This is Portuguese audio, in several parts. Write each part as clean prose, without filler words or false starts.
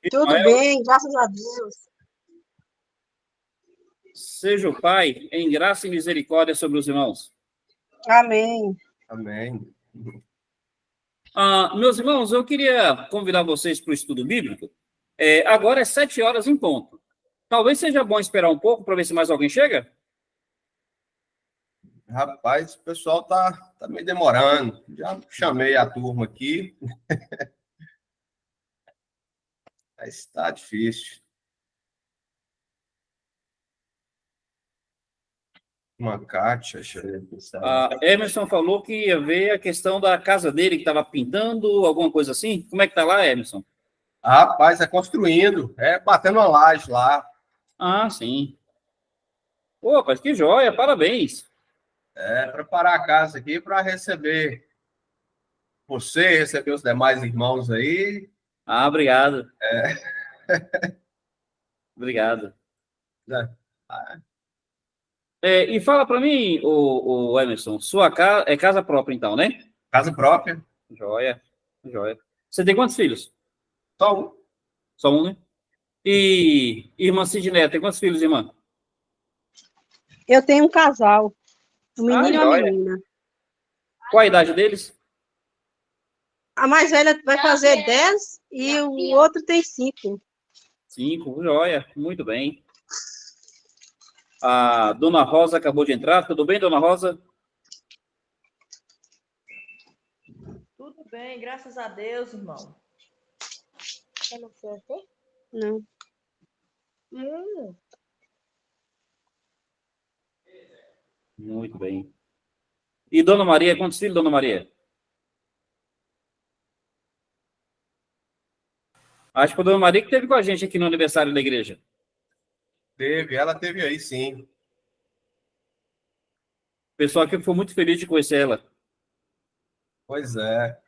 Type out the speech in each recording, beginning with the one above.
Tudo bem, graças a Deus. Seja o Pai em graça e misericórdia sobre os irmãos. Amém. Amém. Meus irmãos, eu queria convidar vocês para o estudo bíblico. Agora é 7h em ponto. Talvez seja bom esperar um pouco para ver se mais alguém chega. Rapaz, o pessoal tá meio demorando. Já chamei a turma aqui. Mas está difícil. Uma Kátia, deixa eu ver. Emerson falou que ia ver a questão da casa dele, que estava pintando, alguma coisa assim. Como é que tá lá, Emerson? Rapaz, é construindo. Batendo uma laje lá. Sim. Pô, rapaz, que joia, parabéns. Preparar a casa aqui para receber você, receber os demais irmãos aí. Obrigado. Obrigado. E fala para mim, o Emerson, sua casa é casa própria, então, né? Casa própria. Joia, joia. Você tem quantos filhos? Só um. Só um, né? E irmã Sidneia, tem quantos filhos, irmã? Eu tenho um casal, um menino e uma joia. menina. Qual a idade deles? A mais velha vai fazer 10 e o outro tem 5. 5, joia, muito bem. A dona Rosa acabou de entrar. Tudo bem, dona Rosa? Tudo bem, graças a Deus, irmão. Você não quer ter? Não. Muito bem. E dona Maria, quantos filhos, dona Maria? Acho que a dona Maria que esteve com a gente aqui no aniversário da igreja. Ela teve aí, sim. O pessoal aqui foi muito feliz de conhecer ela. Pois é.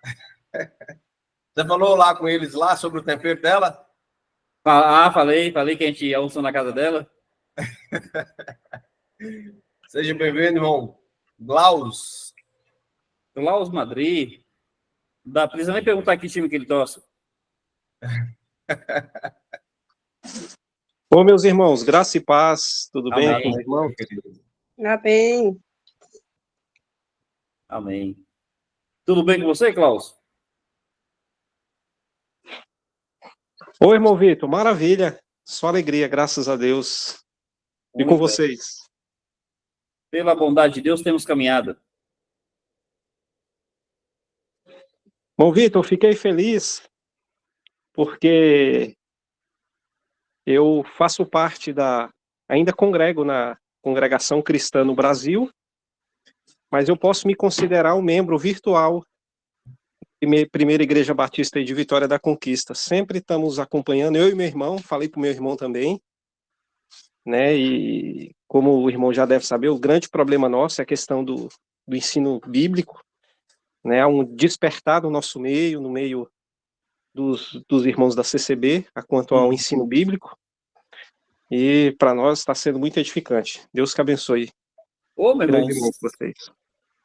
Você falou lá com eles lá sobre o tempero dela? Falei que a gente almoçou na casa dela. Seja bem-vindo, irmão. Glaus Madrid. Não precisa nem perguntar que time que ele torce. Ô, meus irmãos, graça e paz, tudo bem Amém. com o irmão? Amém. Amém. Tudo bem com você, Klaus? Ô, irmão Vitor, maravilha, só alegria, graças a Deus. E com vocês? Pela bondade de Deus, temos caminhado. Irmão Vitor, fiquei feliz porque eu faço parte ainda congrego na Congregação Cristã no Brasil, mas eu posso me considerar um membro virtual da Primeira Igreja Batista de Vitória da Conquista. Sempre estamos acompanhando, eu e meu irmão, falei para o meu irmão também, né? E como o irmão já deve saber, o grande problema nosso é a questão do ensino bíblico, né? Há um despertar no nosso meio, no meio dos irmãos da CCB, quanto ao ensino bíblico, e para nós está sendo muito edificante. Deus que abençoe. Ô, meu irmão, vocês.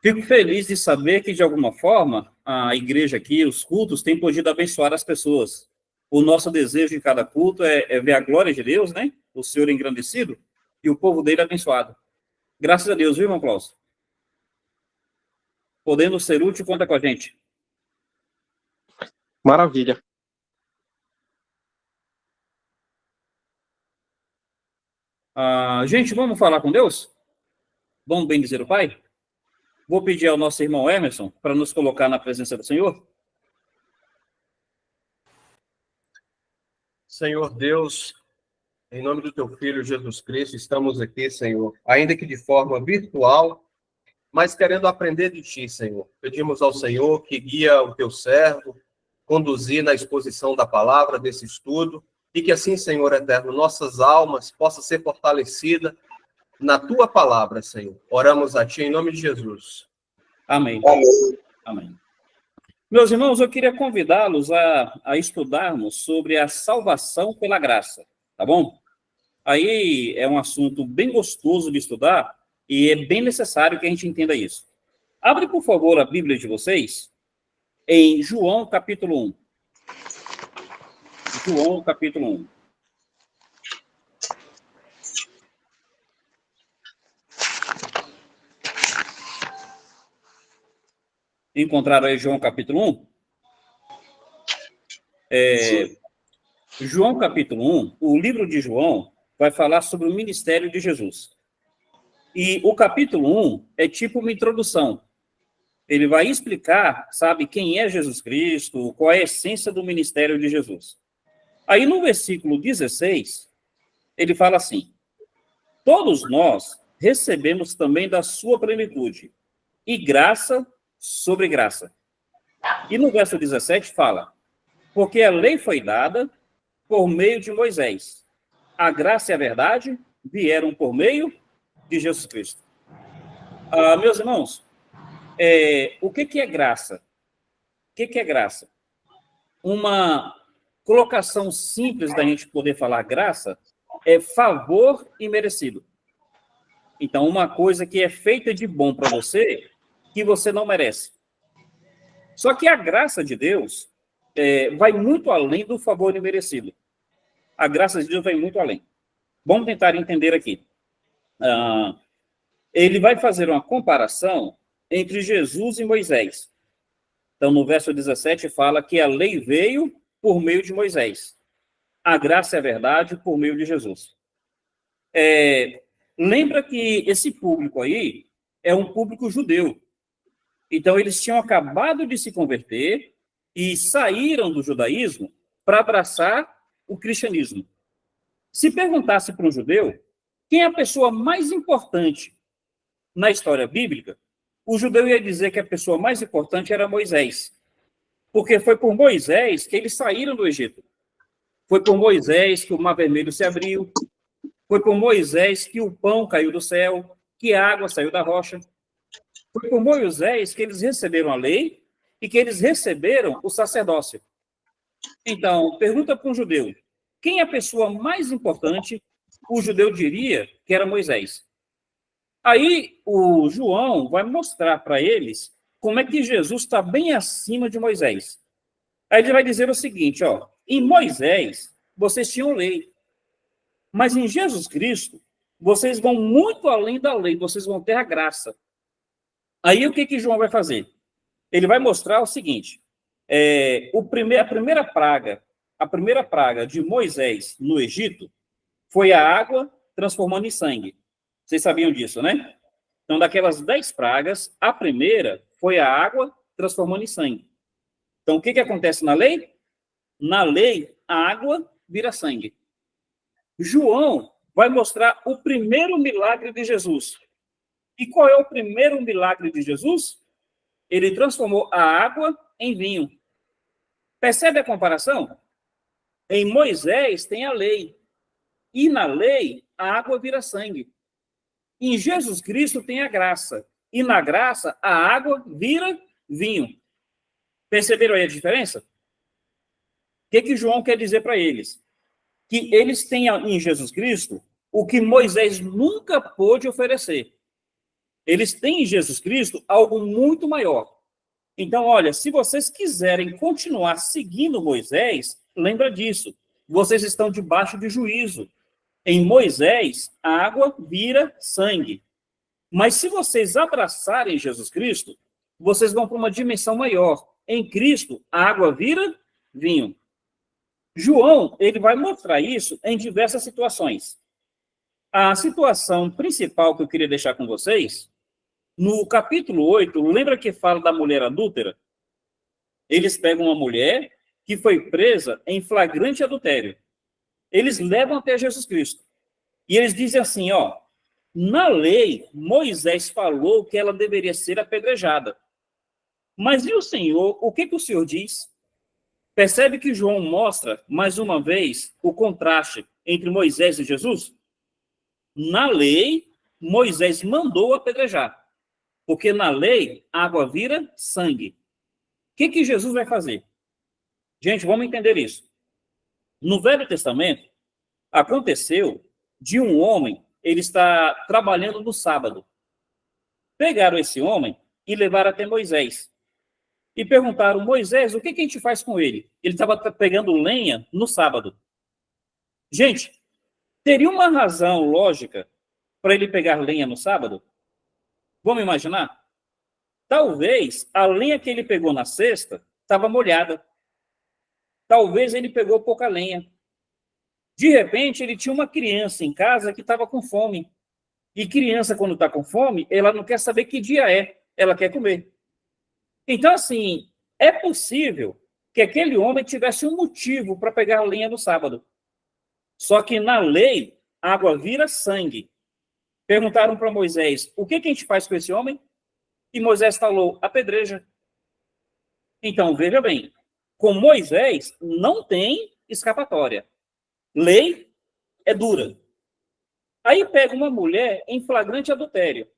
Fico feliz de saber que, de alguma forma, a igreja aqui, os cultos, têm podido abençoar as pessoas. O nosso desejo em cada culto é ver a glória de Deus, né? O Senhor engrandecido e o povo dele abençoado. Graças a Deus, viu, irmão Klaus? Podendo ser útil, conta com a gente. Maravilha. Gente, vamos falar com Deus? Vamos bendizer o Pai? Vou pedir ao nosso irmão Emerson para nos colocar na presença do Senhor. Senhor Deus, em nome do teu Filho Jesus Cristo, estamos aqui, Senhor, ainda que de forma virtual, mas querendo aprender de ti, Senhor. Pedimos ao Senhor que guia o teu servo, conduzir na exposição da palavra, desse estudo, e que assim, Senhor eterno, nossas almas possam ser fortalecidas na tua palavra, Senhor. Oramos a ti em nome de Jesus. Amém. Amém. Amém. Meus irmãos, eu queria convidá-los a estudarmos sobre a salvação pela graça, tá bom? Aí é um assunto bem gostoso de estudar e é bem necessário que a gente entenda isso. Abre, por favor, a Bíblia de vocês em João, capítulo 1. João, capítulo 1. Encontraram aí João, capítulo 1? João, capítulo 1, o livro de João vai falar sobre o ministério de Jesus. E o capítulo 1 é tipo uma introdução. Ele vai explicar, sabe, quem é Jesus Cristo, qual é a essência do ministério de Jesus. Aí no versículo 16, ele fala assim: todos nós recebemos também da sua plenitude, e graça sobre graça. E no verso 17 fala: porque a lei foi dada por meio de Moisés. A graça e a verdade vieram por meio de Jesus Cristo. Meus irmãos, o que é graça? O que é graça? Uma colocação simples da gente poder falar graça é favor imerecido. Então, uma coisa que é feita de bom para você, que você não merece. Só que a graça de Deus vai muito além do favor imerecido. A graça de Deus vai muito além. Vamos tentar entender aqui. Ele vai fazer uma comparação entre Jesus e Moisés. Então, no verso 17, fala que a lei veio por meio de Moisés. A graça e a verdade por meio de Jesus. Lembra que esse público aí é um público judeu. Então, eles tinham acabado de se converter e saíram do judaísmo para abraçar o cristianismo. Se perguntasse para um judeu quem é a pessoa mais importante na história bíblica, o judeu ia dizer que a pessoa mais importante era Moisés. Porque foi por Moisés que eles saíram do Egito. Foi por Moisés que o Mar Vermelho se abriu. Foi por Moisés que o pão caiu do céu, que a água saiu da rocha. Foi por Moisés que eles receberam a lei e que eles receberam o sacerdócio. Então, pergunta para um judeu, quem é a pessoa mais importante? O judeu diria que era Moisés. Aí, o João vai mostrar para eles como é que Jesus está bem acima de Moisés. Aí ele vai dizer o seguinte, em Moisés, vocês tinham lei. Mas em Jesus Cristo, vocês vão muito além da lei, vocês vão ter a graça. Aí o que João vai fazer? Ele vai mostrar o seguinte, a primeira praga de Moisés no Egito foi a água transformando em sangue. Vocês sabiam disso, né? Então, daquelas 10 pragas, a primeira foi a água transformando em sangue. Então, o que acontece na lei? Na lei, a água vira sangue. João vai mostrar o primeiro milagre de Jesus. E qual é o primeiro milagre de Jesus? Ele transformou a água em vinho. Percebe a comparação? Em Moisés tem a lei. E na lei, a água vira sangue. Em Jesus Cristo tem a graça. E na graça, a água vira vinho. Perceberam aí a diferença? O que João quer dizer para eles? Que eles têm em Jesus Cristo o que Moisés nunca pôde oferecer. Eles têm em Jesus Cristo algo muito maior. Então, olha, se vocês quiserem continuar seguindo Moisés, lembra disso. Vocês estão debaixo de juízo. Em Moisés, a água vira sangue. Mas se vocês abraçarem Jesus Cristo, vocês vão para uma dimensão maior. Em Cristo, a água vira vinho. João, ele vai mostrar isso em diversas situações. A situação principal que eu queria deixar com vocês, no capítulo 8, lembra que fala da mulher adúltera? Eles pegam uma mulher que foi presa em flagrante adultério. Eles levam até Jesus Cristo. E eles dizem assim, na lei, Moisés falou que ela deveria ser apedrejada. Mas e o Senhor, o que o Senhor diz? Percebe que João mostra, mais uma vez, o contraste entre Moisés e Jesus? Na lei, Moisés mandou apedrejar. Porque na lei, a água vira sangue. O que Jesus vai fazer? Gente, vamos entender isso. No Velho Testamento, aconteceu de um homem, ele está trabalhando no sábado. Pegaram esse homem e levaram até Moisés. e perguntaram, Moisés, o que a gente faz com ele? Ele estava pegando lenha no sábado. Gente, teria uma razão lógica para ele pegar lenha no sábado? Vamos imaginar? Talvez a lenha que ele pegou na sexta estava molhada. Talvez ele pegou pouca lenha. De repente, ele tinha uma criança em casa que estava com fome. E criança, quando está com fome, ela não quer saber que dia é, ela quer comer. Então, assim, é possível que aquele homem tivesse um motivo para pegar lenha no sábado. Só que na lei, água vira sangue. Perguntaram para Moisés, o que a gente faz com esse homem? E Moisés falou, apedreja. Então, veja bem, com Moisés não tem escapatória. Lei é dura. Aí pega uma mulher em flagrante adultério.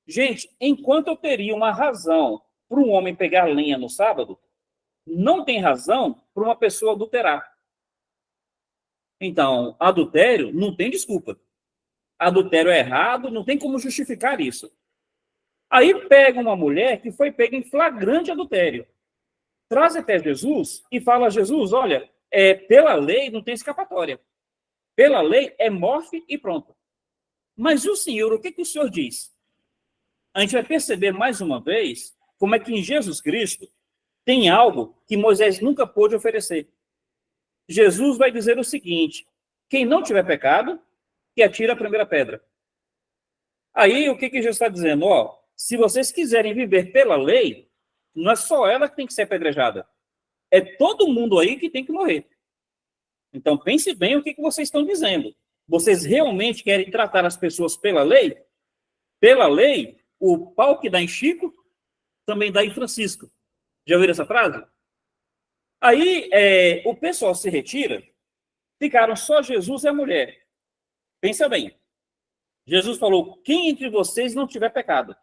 Gente, enquanto eu teria uma razão para um homem pegar lenha no sábado, não tem razão para uma pessoa adulterar. Então, adultério não tem desculpa. Adultério é errado, não tem como justificar isso. Aí pega uma mulher que foi pega em flagrante adultério. Traz até Jesus e fala a Jesus, olha, pela lei não tem escapatória. Pela lei é morte e pronto. Mas o Senhor, o que o Senhor diz? A gente vai perceber mais uma vez como é que em Jesus Cristo tem algo que Moisés nunca pôde oferecer. Jesus vai dizer o seguinte, quem não tiver pecado, que atire a primeira pedra. Aí o que Jesus está dizendo? Ó, se vocês quiserem viver pela lei, não é só ela que tem que ser apedrejada. É todo mundo aí que tem que morrer. Então, pense bem o que vocês estão dizendo. Vocês realmente querem tratar as pessoas pela lei? Pela lei, o pau que dá em Chico, também dá em Francisco. Já ouviram essa frase? Aí, o pessoal se retira, ficaram só Jesus e a mulher. Pensa bem. Jesus falou, quem entre vocês não tiver pecado?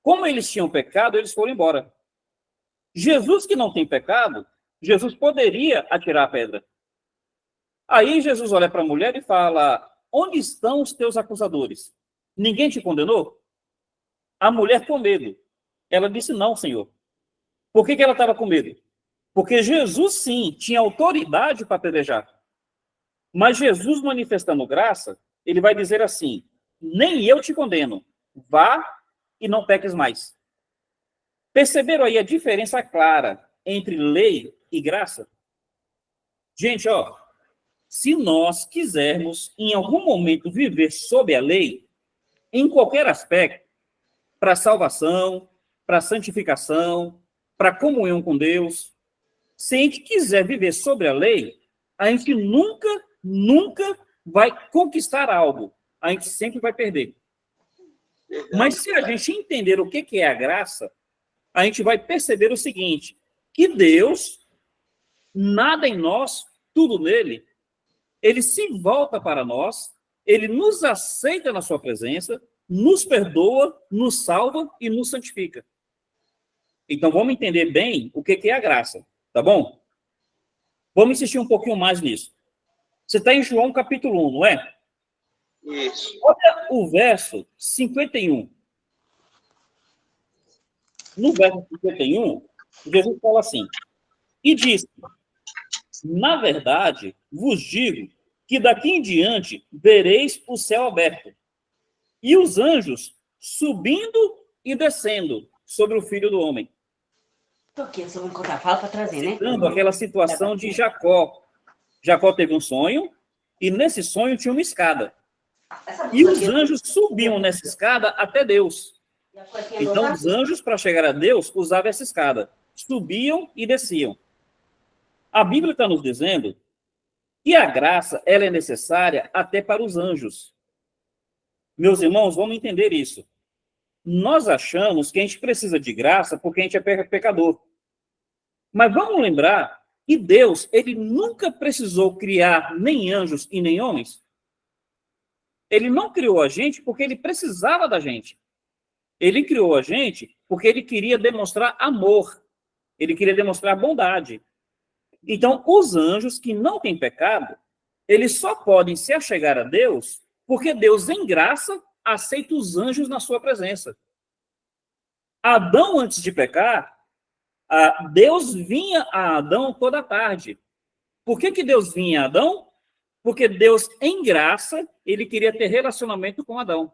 Como eles tinham pecado, eles foram embora. Jesus que não tem pecado, Jesus poderia atirar a pedra. Aí Jesus olha para a mulher e fala, onde estão os teus acusadores? Ninguém te condenou? A mulher com medo. Ela disse, não, Senhor. Por que ela estava com medo? Porque Jesus, sim, tinha autoridade para apedrejar. Mas Jesus, manifestando graça, ele vai dizer assim, nem eu te condeno, vá e não peques mais. Perceberam aí a diferença clara entre lei e graça? Gente, ó, se nós quisermos, em algum momento, viver sob a lei, em qualquer aspecto, para salvação, para santificação, para comunhão com Deus, se a gente quiser viver sobre a lei, a gente nunca vai conquistar algo. A gente sempre vai perder. Mas se a gente entender o que é a graça, a gente vai perceber o seguinte, que Deus, nada em nós, tudo nele, ele se volta para nós, ele nos aceita na sua presença, nos perdoa, nos salva e nos santifica. Então, vamos entender bem o que é a graça, tá bom? Vamos insistir um pouquinho mais nisso. Você está em João capítulo 1, não é? Isso. Olha o verso 51. No verso 51, Jesus fala assim, e disse, na verdade, vos digo que daqui em diante vereis o céu aberto e os anjos subindo e descendo sobre o Filho do Homem. Tô aqui, eu só vou encontrar, fala para trazer, né? Citando aquela situação de Jacó. Jacó teve um sonho e nesse sonho tinha uma escada. E os anjos subiam nessa escada até Deus. Então, os anjos, para chegar a Deus, usavam essa escada. Subiam e desciam. A Bíblia está nos dizendo que a graça ela é necessária até para os anjos. Meus irmãos, vamos entender isso. Nós achamos que a gente precisa de graça porque a gente é pecador. Mas vamos lembrar que Deus, ele nunca precisou criar nem anjos e nem homens. Ele não criou a gente porque ele precisava da gente. Ele criou a gente porque ele queria demonstrar amor. Ele queria demonstrar bondade. Então, os anjos que não têm pecado, eles só podem se achegar a Deus porque Deus, em graça, aceita os anjos na sua presença. Adão, antes de pecar, Deus vinha a Adão toda tarde. Por que Deus vinha a Adão? Porque Deus, em graça, ele queria ter relacionamento com Adão.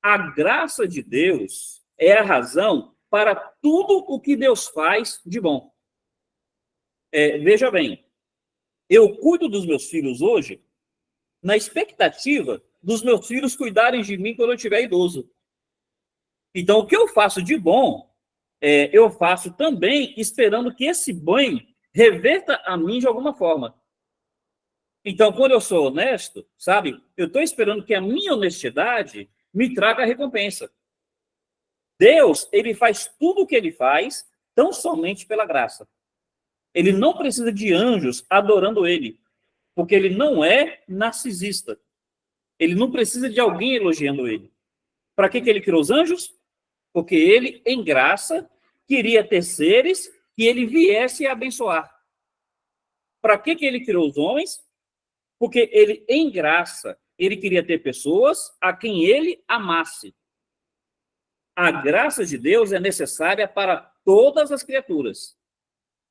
A graça de Deus é a razão para tudo o que Deus faz de bom. Veja bem, eu cuido dos meus filhos hoje na expectativa dos meus filhos cuidarem de mim quando eu estiver idoso. Então, o que eu faço de bom, eu faço também esperando que esse bem reverta a mim de alguma forma. Então, quando eu sou honesto, sabe, eu estou esperando que a minha honestidade me traga a recompensa. Deus, ele faz tudo o que ele faz tão somente pela graça. Ele não precisa de anjos adorando ele, porque ele não é narcisista. Ele não precisa de alguém elogiando ele. Para que ele criou os anjos? Porque ele, em graça, queria ter seres que ele viesse a abençoar. Para que ele criou os homens? Porque ele, em graça, ele queria ter pessoas a quem ele amasse. A graça de Deus é necessária para todas as criaturas.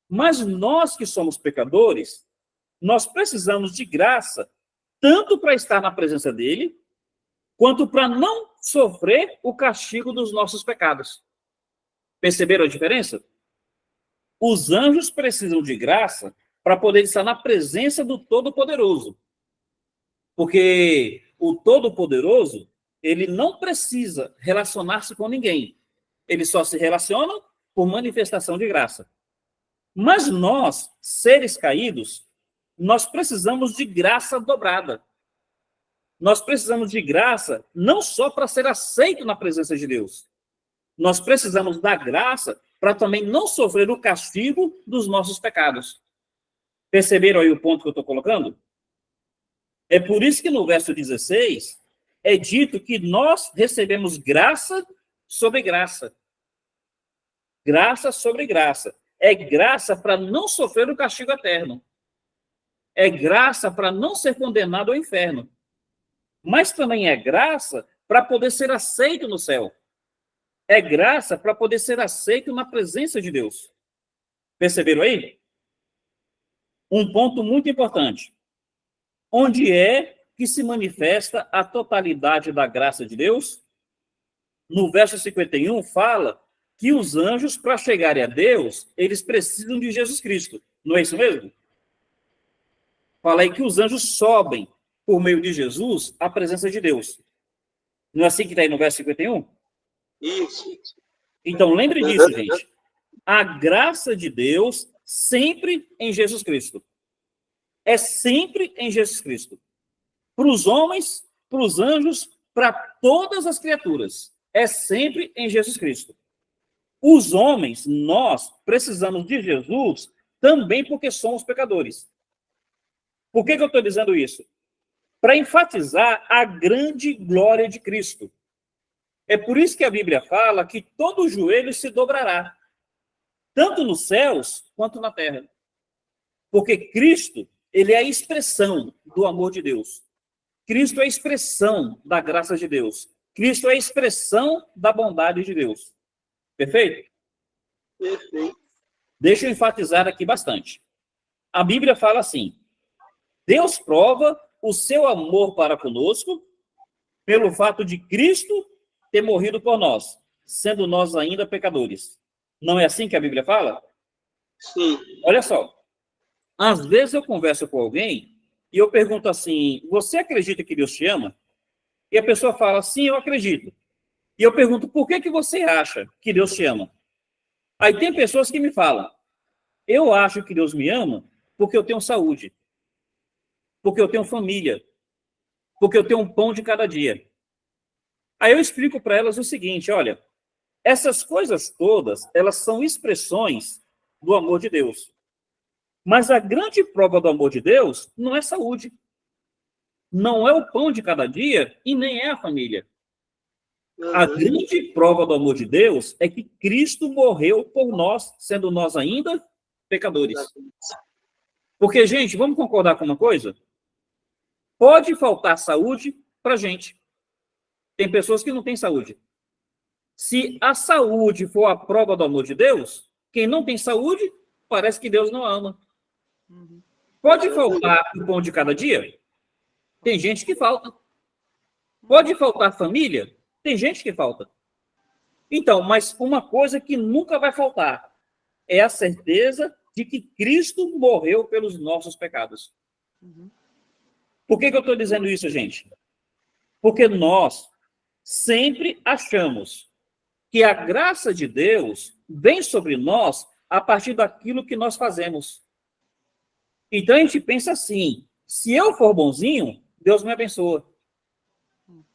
Mas nós que somos pecadores, nós precisamos de graça, tanto para estar na presença dele, quanto para não sofrer o castigo dos nossos pecados. Perceberam a diferença? Os anjos precisam de graça para poder estar na presença do Todo-Poderoso. Porque o Todo-Poderoso, ele não precisa relacionar-se com ninguém. Ele só se relaciona por manifestação de graça. Mas nós, seres caídos, nós precisamos de graça dobrada. Nós precisamos de graça não só para ser aceito na presença de Deus. Nós precisamos da graça para também não sofrer o castigo dos nossos pecados. Perceberam aí o ponto que eu estou colocando? É por isso que no verso 16 é dito que nós recebemos graça sobre graça. Graça sobre graça. É graça para não sofrer o castigo eterno. É graça para não ser condenado ao inferno. Mas também é graça para poder ser aceito no céu. É graça para poder ser aceito na presença de Deus. Perceberam aí? Um ponto muito importante. Onde é que se manifesta a totalidade da graça de Deus? No verso 51 fala que os anjos, para chegarem a Deus, eles precisam de Jesus Cristo. Não é isso mesmo? Fala aí que os anjos sobem, por meio de Jesus, à presença de Deus. Não é assim que está aí no verso 51? Isso. Então, lembre disso, gente. A graça de Deus sempre em Jesus Cristo. É sempre em Jesus Cristo. Para os homens, para os anjos, para todas as criaturas. É sempre em Jesus Cristo. Os homens, nós, precisamos de Jesus também porque somos pecadores. Por que eu estou dizendo isso? Para enfatizar a grande glória de Cristo. É por isso que a Bíblia fala que todo joelho se dobrará, tanto nos céus quanto na terra. Porque Cristo, ele é a expressão do amor de Deus. Cristo é a expressão da graça de Deus. Cristo é a expressão da bondade de Deus. Perfeito? Perfeito. Deixa eu enfatizar aqui bastante. A Bíblia fala assim: Deus prova o seu amor para conosco pelo fato de Cristo ter morrido por nós, sendo nós ainda pecadores. Não é assim que a Bíblia fala? Sim. Olha só. Às vezes eu converso com alguém e eu pergunto assim: você acredita que Deus te ama? E a pessoa fala: sim, eu acredito. E eu pergunto: por que você acha que Deus te ama? Aí tem pessoas que me falam: eu acho que Deus me ama porque eu tenho saúde, porque eu tenho família, porque eu tenho um pão de cada dia. Aí eu explico para elas o seguinte: olha, essas coisas todas, elas são expressões do amor de Deus. Mas a grande prova do amor de Deus não é saúde, não é o pão de cada dia e nem é a família. A grande prova do amor de Deus é que Cristo morreu por nós, sendo nós ainda pecadores. Porque, gente, vamos concordar com uma coisa? Pode faltar saúde para gente. Tem pessoas que não têm saúde. Se a saúde for a prova do amor de Deus, Quem não tem saúde, parece que Deus não ama. Pode faltar o pão de cada dia? Tem gente que falta. Pode faltar família? Tem gente que falta. Então, mas uma coisa que nunca vai faltar é a certeza de que Cristo morreu pelos nossos pecados. Por que eu estou dizendo isso, gente? Porque nós sempre achamos que a graça de Deus vem sobre nós a partir daquilo que nós fazemos. Então a gente pensa assim: se eu for bonzinho, Deus me abençoa.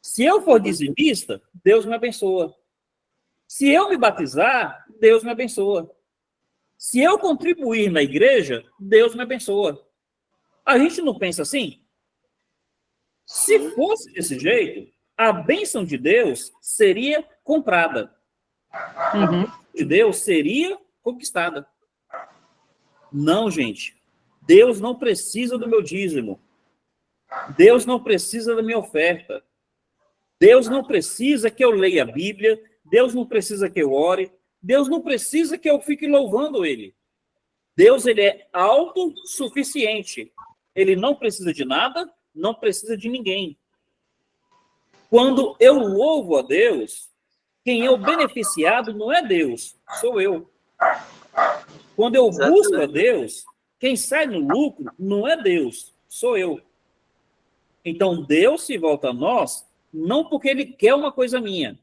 Se eu for dizimista, Deus me abençoa. Se eu me batizar, Deus me abençoa. Se eu contribuir na igreja, Deus me abençoa. A gente não pensa assim? Se fosse desse jeito, a bênção de Deus seria comprada. A bênção de Deus seria conquistada. Não, gente. Deus não precisa do meu dízimo. Deus não precisa da minha oferta. Deus não precisa que eu leia a Bíblia. Deus não precisa que eu ore. Deus não precisa que eu fique louvando Ele. Deus, Ele é autossuficiente. Ele não precisa de nada, não precisa de ninguém. Quando eu louvo a Deus, quem é o beneficiado não é Deus, sou eu. Quando eu busco a Deus, quem sai no lucro não é Deus, sou eu. Então, Deus se volta a nós, não porque Ele quer uma coisa minha,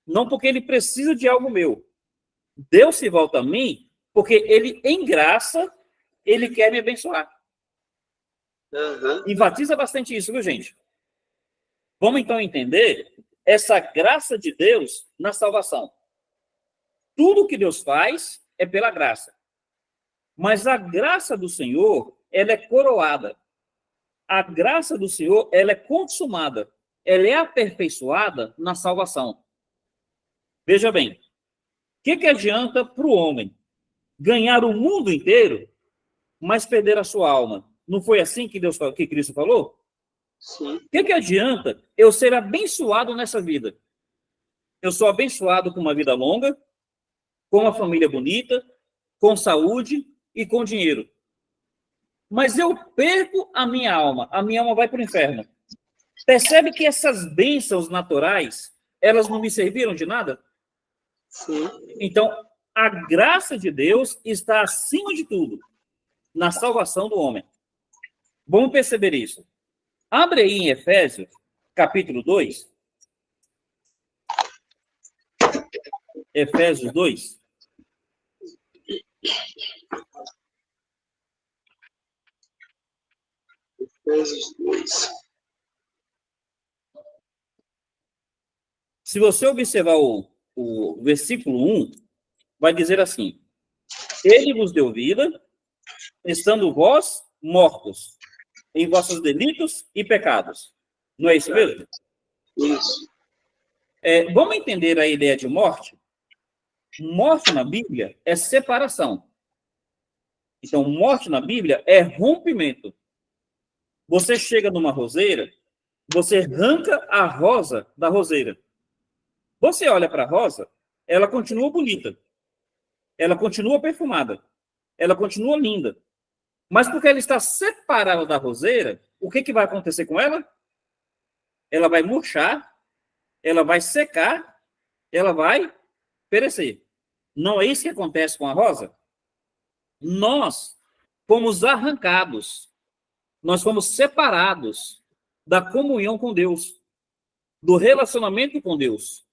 não porque Ele precisa de algo meu. Deus se volta a mim porque Ele, em graça, Ele quer me abençoar. Enfatiza bastante isso, viu, gente? Vamos, então, entender essa graça de Deus na salvação. Tudo que Deus faz é pela graça. Mas a graça do Senhor, ela é coroada. A graça do Senhor, ela é consumada. Ela é aperfeiçoada na salvação. Veja bem, o que adianta para o homem ganhar o mundo inteiro, mas perder a sua alma? Não foi assim que Cristo falou? Sim. O que adianta eu ser abençoado nessa vida? Eu sou abençoado com uma vida longa, com uma família bonita, com saúde e com dinheiro. Mas eu perco a minha alma vai para o inferno. Percebe que essas bênçãos naturais, elas não me serviram de nada? Sim. Então, a graça de Deus está acima de tudo, na salvação do homem. Vamos perceber isso. Abre aí em Efésios, capítulo 2. Efésios 2. Efésios 2. Se você observar o versículo 1, vai dizer assim: Ele vos deu vida, estando vós mortos em vossos delitos e pecados. Não é isso mesmo? Isso. Vamos entender a ideia de morte? Morte na Bíblia é separação. Então, morte na Bíblia é rompimento. Você chega numa roseira, você arranca a rosa da roseira. Você olha para a rosa, ela continua bonita. Ela continua perfumada. Ela continua linda. Mas porque ela está separada da roseira, o que vai acontecer com ela? Ela vai murchar, ela vai secar, ela vai perecer. Não é isso que acontece com a rosa? Nós fomos arrancados, nós fomos separados da comunhão com Deus, do relacionamento com Deus.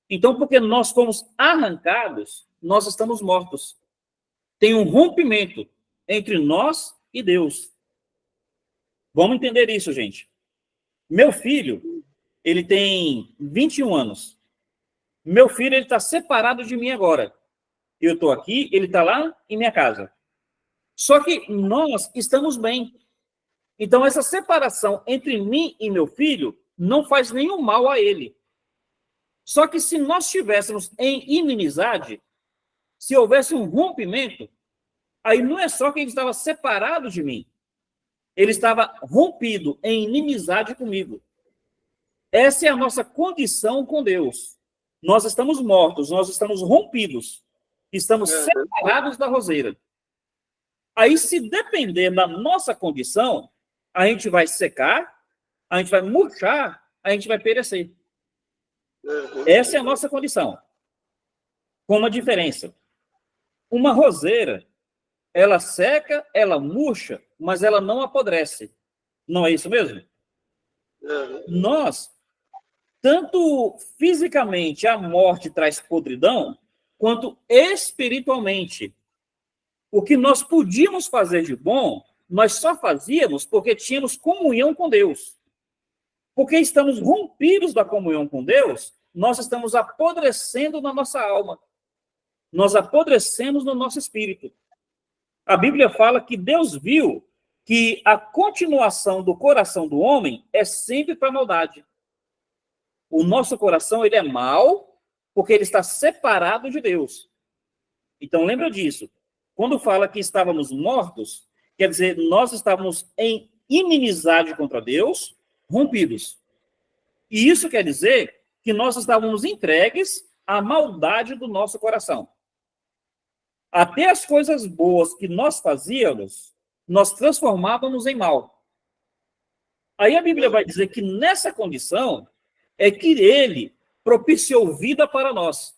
Então, porque nós fomos arrancados, nós estamos mortos. Tem um rompimento entre nós e Deus. Vamos entender isso, gente. Meu filho, ele tem 21 anos. Meu filho, ele está separado de mim agora. Eu estou aqui, ele está lá em minha casa. Só que nós estamos bem. Então, essa separação entre mim e meu filho não faz nenhum mal a ele. Só que se nós estivéssemos em inimizade, se houvesse um rompimento, aí não é só que ele estava separado de mim. Ele estava rompido em inimizade comigo. Essa é a nossa condição com Deus. Nós estamos mortos, nós estamos rompidos. Estamos separados da roseira. Aí, se depender da nossa condição, a gente vai secar, a gente vai murchar, a gente vai perecer. Essa é a nossa condição. Com uma diferença. Uma roseira, ela seca, ela murcha, mas ela não apodrece. Não é isso mesmo? Nós, tanto fisicamente a morte traz podridão, quanto espiritualmente. O que nós podíamos fazer de bom, nós só fazíamos porque tínhamos comunhão com Deus. Porque estamos rompidos da comunhão com Deus, nós estamos apodrecendo na nossa alma. Nós apodrecemos no nosso espírito. A Bíblia fala que Deus viu que a continuação do coração do homem é sempre para a maldade. O nosso coração, ele é mau porque ele está separado de Deus. Então, lembra disso. Quando fala que estávamos mortos, quer dizer, nós estávamos em inimizade contra Deus, rompidos. E isso quer dizer que nós estávamos entregues à maldade do nosso coração. Até as coisas boas que nós fazíamos, nós transformávamos em mal. Aí a Bíblia vai dizer que nessa condição é que ele propiciou vida para nós.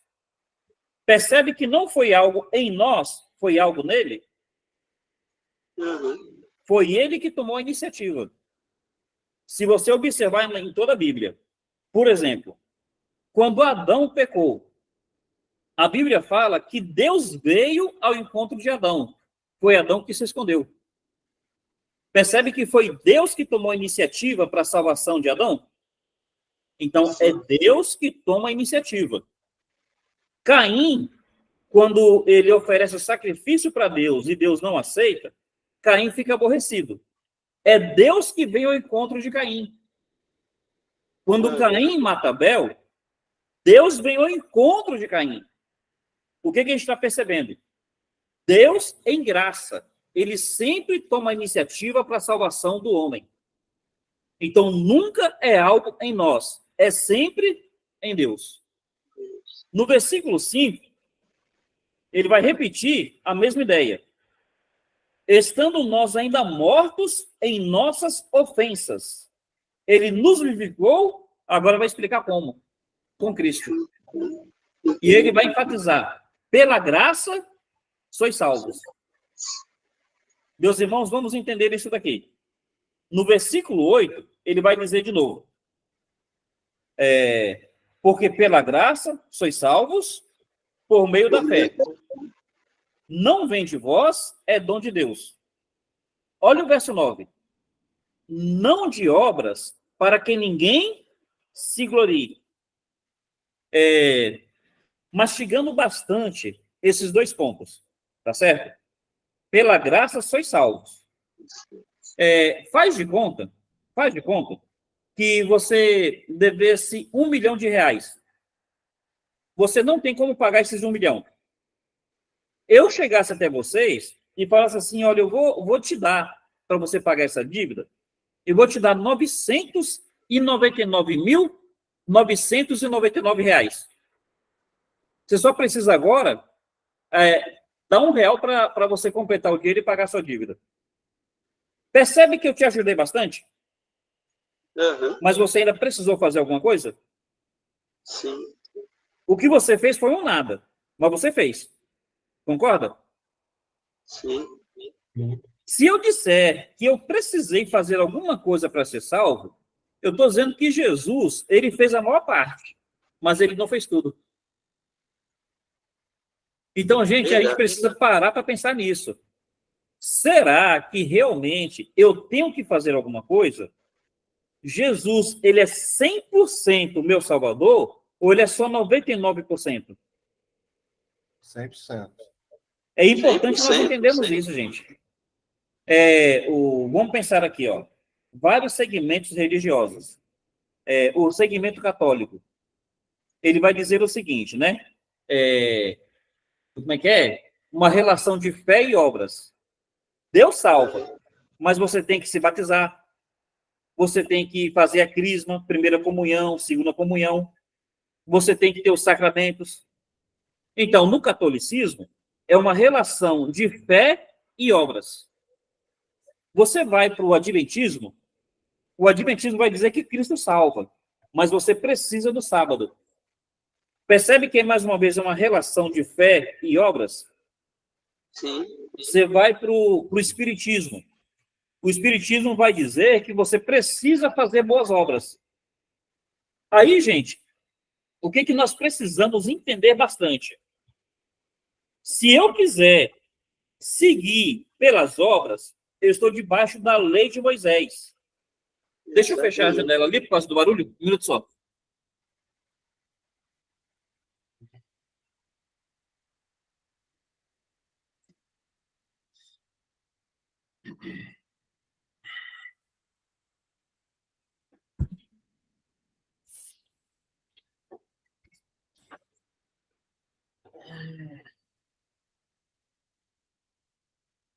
Percebe que não foi algo em nós, foi algo nele? Foi ele que tomou a iniciativa. Se você observar em toda a Bíblia, por exemplo, quando Adão pecou, a Bíblia fala que Deus veio ao encontro de Adão. Foi Adão que se escondeu. Percebe que foi Deus que tomou a iniciativa para a salvação de Adão? Então, é Deus que toma a iniciativa. Caim, quando ele oferece sacrifício para Deus e Deus não aceita, Caim fica aborrecido. É Deus que vem ao encontro de Caim. Quando Caim mata Abel, Deus vem ao encontro de Caim. O que a gente está percebendo? Deus, em graça, ele sempre toma a iniciativa para a salvação do homem. Então, nunca é algo em nós, é sempre em Deus. No versículo 5, ele vai repetir a mesma ideia. Estando nós ainda mortos em nossas ofensas, ele nos vivificou, agora vai explicar como. Com Cristo. E ele vai enfatizar, pela graça, sois salvos. Meus irmãos, vamos entender isso daqui. No versículo 8, ele vai dizer de novo. Porque pela graça, sois salvos, por meio da fé. Não vem de vós, é dom de Deus. Olha o verso 9. Não de obras, para que ninguém se glorie. Mastigando bastante esses dois pontos, tá certo? Pela graça sois salvos. Faz de conta que você devesse R$1 milhão. Você não tem como pagar esses 1 milhão. Eu chegasse até vocês e falasse assim, olha, eu vou te dar para você pagar essa dívida, eu vou te dar R$999.999. Você só precisa agora dar R$1 para você completar o dinheiro e pagar a sua dívida. Percebe que eu te ajudei bastante? Mas você ainda precisou fazer alguma coisa? Sim. O que você fez foi um nada, mas você fez. Concorda? Sim. Se eu disser que eu precisei fazer alguma coisa para ser salvo, eu estou dizendo que Jesus, ele fez a maior parte, mas ele não fez tudo. Então, a gente precisa parar para pensar nisso. Será que realmente eu tenho que fazer alguma coisa? Jesus, ele é 100% meu Salvador ou ele é só 99%? 100%. É importante 100%, nós entendermos isso, gente. Vamos pensar aqui, ó. Vários segmentos religiosos. O segmento católico, ele vai dizer o seguinte, né? Como é que é? Uma relação de fé e obras. Deus salva, mas você tem que se batizar, você tem que fazer a crisma, primeira comunhão, segunda comunhão, você tem que ter os sacramentos. Então, no catolicismo, é uma relação de fé e obras. Você vai para o adventismo vai dizer que Cristo salva, mas você precisa do sábado. Percebe que, mais uma vez, é uma relação de fé e obras? Sim. Você vai para o espiritismo. O espiritismo vai dizer que você precisa fazer boas obras. Aí, gente, o que nós precisamos entender bastante? Se eu quiser seguir pelas obras, eu estou debaixo da lei de Moisés. Deixa eu fechar a janela ali por causa do barulho. Um minuto só.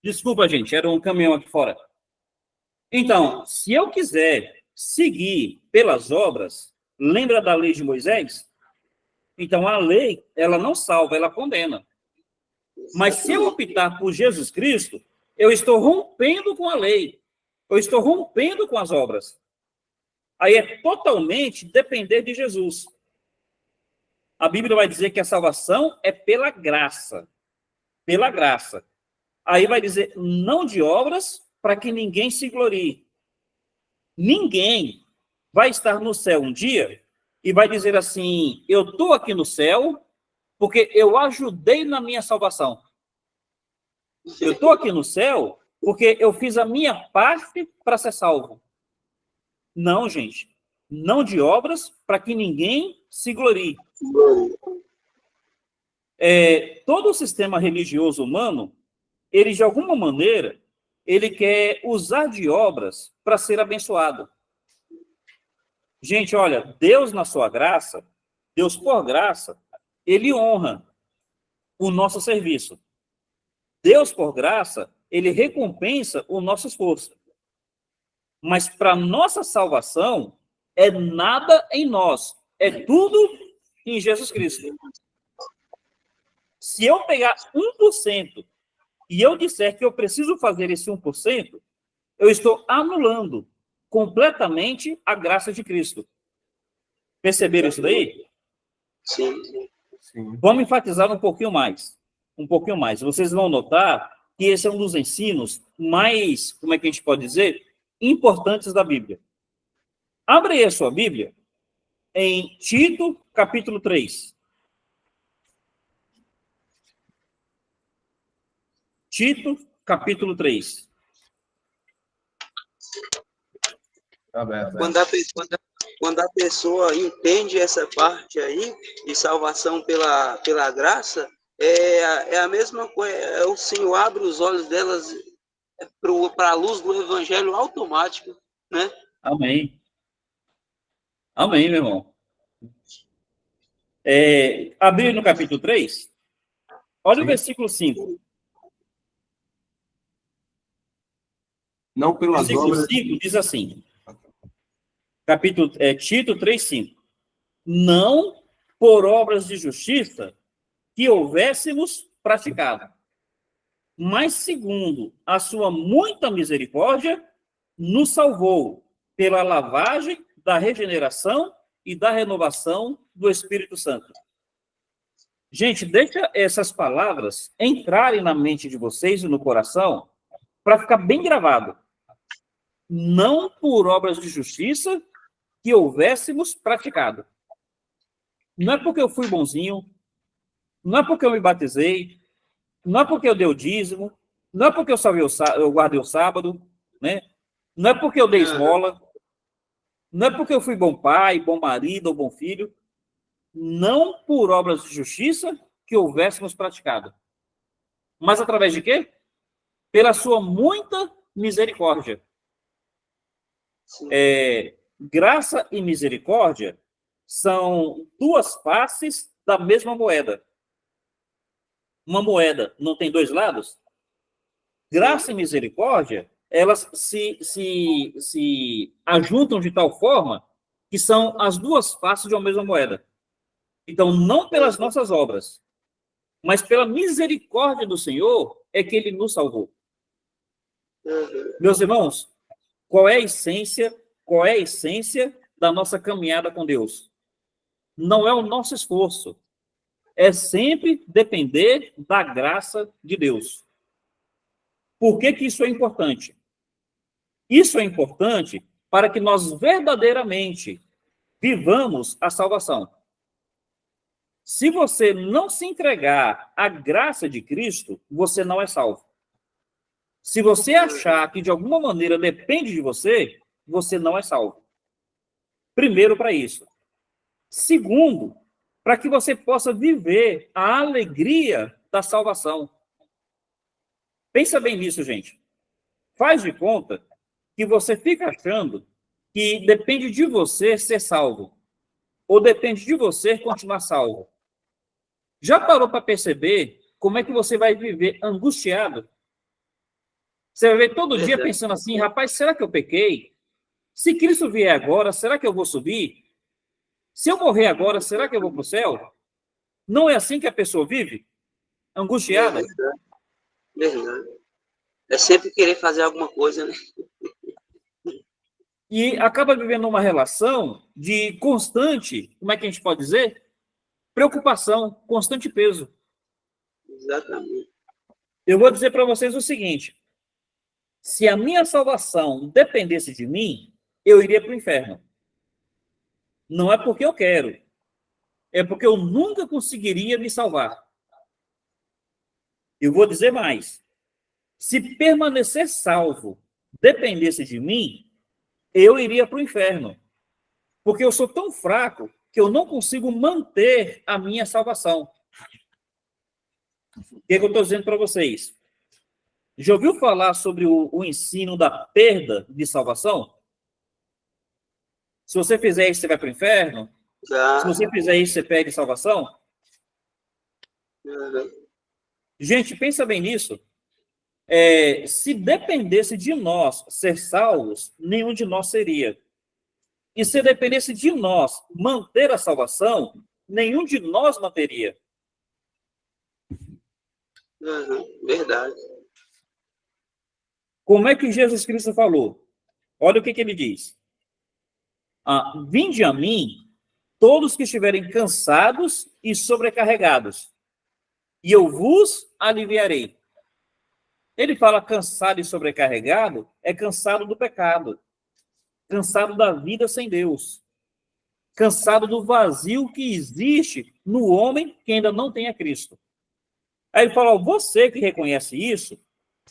Desculpa, gente, era um caminhão aqui fora. Então, se eu quiser seguir pelas obras, lembra da lei de Moisés? Então, a lei, ela não salva, ela condena. Mas se eu optar por Jesus Cristo, eu estou rompendo com a lei. Eu estou rompendo com as obras. Aí é totalmente depender de Jesus. A Bíblia vai dizer que a salvação é pela graça. Pela graça. Aí vai dizer, não de obras, para que ninguém se glorie. Ninguém vai estar no céu um dia e vai dizer assim, eu estou aqui no céu porque eu ajudei na minha salvação. Eu estou aqui no céu porque eu fiz a minha parte para ser salvo. Não, gente. Não de obras para que ninguém se glorie. Todo o sistema religioso humano, ele, de alguma maneira, ele quer usar de obras para ser abençoado. Gente, olha, Deus, na sua graça, Deus, por graça, ele honra o nosso serviço. Deus, por graça, ele recompensa o nosso esforço. Mas para nossa salvação, é nada em nós. É tudo em Jesus Cristo. Se eu pegar 1% e eu disser que eu preciso fazer esse 1%, eu estou anulando completamente a graça de Cristo. Perceberam isso daí? Sim. Vamos enfatizar um pouquinho mais. Um pouquinho mais. Vocês vão notar que esse é um dos ensinos mais, como é que a gente pode dizer, importantes da Bíblia. Abre aí a sua Bíblia em Tito, capítulo 3. Tito, capítulo 3. Quando a pessoa entende essa parte aí, de salvação pela graça, é a mesma coisa, o Senhor abre os olhos delas para a luz do evangelho automático, né? Amém. Amém, meu irmão. Abrir no capítulo 3, olha o versículo 5. Não pelas Versículo obras. 5 diz assim, Tito 3,5. Não por obras de justiça que houvéssemos praticado, mas segundo a sua muita misericórdia, nos salvou pela lavagem da regeneração e da renovação do Espírito Santo. Gente, deixa essas palavras entrarem na mente de vocês e no coração para ficar bem gravado. Não por obras de justiça que houvéssemos praticado. Não é porque eu fui bonzinho, não é porque eu me batizei, não é porque eu dei o dízimo, não é porque eu guardei o sábado, né? Não é porque eu dei esmola, não é porque eu fui bom pai, bom marido ou bom filho, não por obras de justiça que houvéssemos praticado. Mas através de quê? Pela sua muita misericórdia. Graça e misericórdia são duas faces da mesma moeda. Uma moeda não tem dois lados? Graça e misericórdia, elas se ajuntam de tal forma que são as duas faces de uma mesma moeda. Então, não pelas nossas obras, mas pela misericórdia do Senhor é que ele nos salvou. Meus irmãos, qual é a essência da nossa caminhada com Deus? Não é o nosso esforço, é sempre depender da graça de Deus. Por que que isso é importante? Isso é importante para que nós verdadeiramente vivamos a salvação. Se você não se entregar à graça de Cristo, você não é salvo. Se você achar que de alguma maneira depende de você, você não é salvo. Primeiro, para isso. Segundo, para que você possa viver a alegria da salvação. Pensa bem nisso, gente. Faz de conta que você fica achando que depende de você ser salvo, ou depende de você continuar salvo. Já parou para perceber como é que você vai viver angustiado? Você vai ver todo dia pensando assim, rapaz, será que eu pequei? Se Cristo vier agora, será que eu vou subir? Se eu morrer agora, será que eu vou para o céu? Não é assim que a pessoa vive? Angustiada? Verdade. É sempre querer fazer alguma coisa, né? E acaba vivendo uma relação de constante, como é que a gente pode dizer? Preocupação, constante peso. Exatamente. Eu vou dizer para vocês o seguinte: se a minha salvação dependesse de mim, eu iria para o inferno. Não é porque eu quero, é porque eu nunca conseguiria me salvar. Eu vou dizer mais: se permanecer salvo dependesse de mim, eu iria para o inferno. Porque eu sou tão fraco que eu não consigo manter a minha salvação. O que eu estou dizendo para vocês? Já ouviu falar sobre o ensino da perda de salvação? Se você fizer isso, você vai para o inferno? Se você fizer isso, você perde salvação? Gente, pensa bem nisso. Se dependesse de nós ser salvos, nenhum de nós seria. E se dependesse de nós manter a salvação, nenhum de nós manteria. Verdade. Como é que Jesus Cristo falou? Olha o que ele diz. Vinde a mim, todos que estiverem cansados e sobrecarregados, e eu vos aliviarei. Ele fala cansado e sobrecarregado, é cansado do pecado, cansado da vida sem Deus, cansado do vazio que existe no homem que ainda não tem a Cristo. Aí ele fala, você que reconhece isso,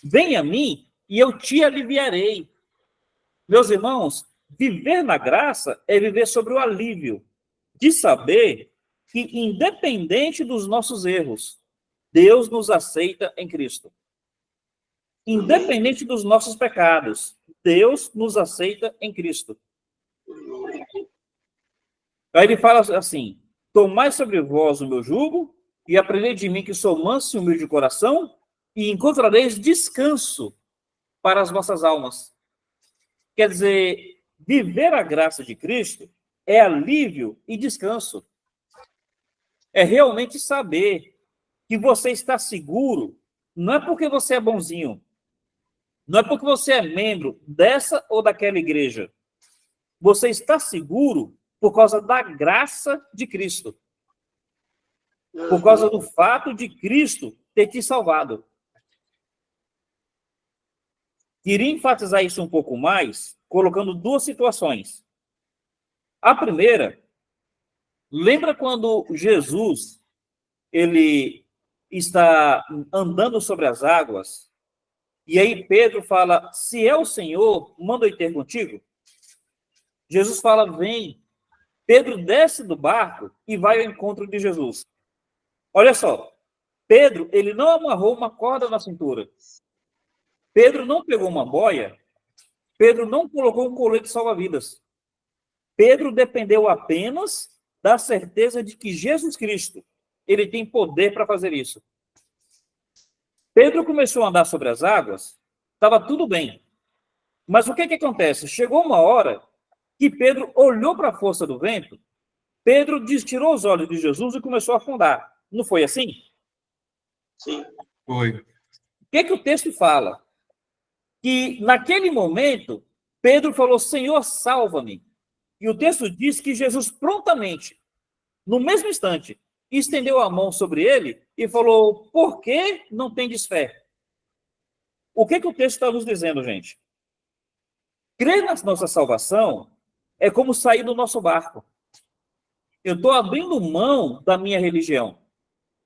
vem a mim e eu te aliviarei. Meus irmãos, viver na graça é viver sobre o alívio de saber que, independente dos nossos erros, Deus nos aceita em Cristo. Independente dos nossos pecados, Deus nos aceita em Cristo. Aí ele fala assim, tomai sobre vós o meu jugo e aprendei de mim que sou manso e humilde de coração e encontrareis descanso para as vossas almas. Quer dizer, viver a graça de Cristo é alívio e descanso. É realmente saber que você está seguro, não é porque você é bonzinho, não é porque você é membro dessa ou daquela igreja. Você está seguro por causa da graça de Cristo. Por causa do fato de Cristo ter te salvado. Queria enfatizar isso um pouco mais, colocando duas situações. A primeira, lembra quando Jesus, ele está andando sobre as águas, e aí Pedro fala, se é o Senhor, manda eu ter contigo. Jesus fala, vem. Pedro desce do barco e vai ao encontro de Jesus. Olha só, Pedro, ele não amarrou uma corda na cintura. Pedro não pegou uma boia. Pedro não colocou um colete salva-vidas. Pedro dependeu apenas da certeza de que Jesus Cristo, ele tem poder para fazer isso. Pedro começou a andar sobre as águas, estava tudo bem. Mas o que acontece? Chegou uma hora que Pedro olhou para a força do vento, Pedro tirou os olhos de Jesus e começou a afundar. Não foi assim? Sim. Foi. O que o texto fala? Que naquele momento, Pedro falou, Senhor, salva-me. E o texto diz que Jesus prontamente, no mesmo instante, estendeu a mão sobre ele e falou, por que não tendes fé? O que o texto está nos dizendo, gente? Crer na nossa salvação é como sair do nosso barco. Eu estou abrindo mão da minha religião.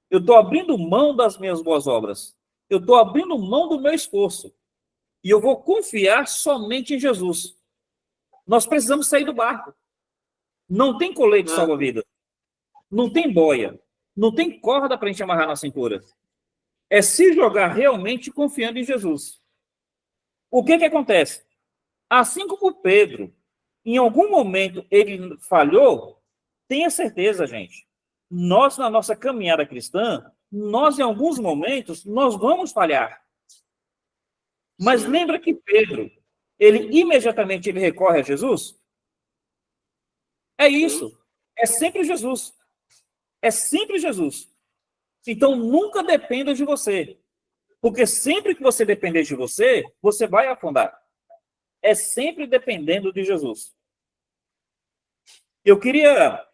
Eu estou abrindo mão das minhas boas obras. Eu estou abrindo mão do meu esforço. E eu vou confiar somente em Jesus. Nós precisamos sair do barco. Não tem colete salva-vida. Não tem boia. Não tem corda para a gente amarrar na cintura. É se jogar realmente confiando em Jesus. O que acontece? Assim como Pedro, em algum momento ele falhou, tenha certeza, gente. Nós, na nossa caminhada cristã, nós, em alguns momentos, nós vamos falhar. Mas lembra que Pedro, ele imediatamente ele recorre a Jesus? É isso. É sempre Jesus. É sempre Jesus. Então, nunca dependa de você. Porque sempre que você depender de você, você vai afundar. É sempre dependendo de Jesus. Eu queria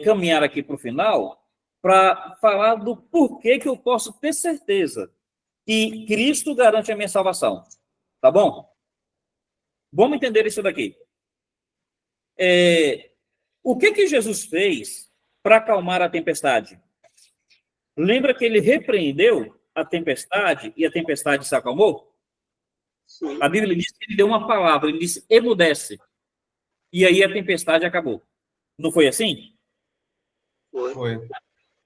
caminhar aqui para o final para falar do porquê que eu posso ter certeza que Cristo garante a minha salvação. Tá bom? Vamos entender isso daqui. O que Jesus fez para acalmar a tempestade? Lembra que ele repreendeu a tempestade e a tempestade se acalmou? Sim. A Bíblia diz que ele deu uma palavra, ele disse, emudece. E aí a tempestade acabou. Não foi assim? Foi.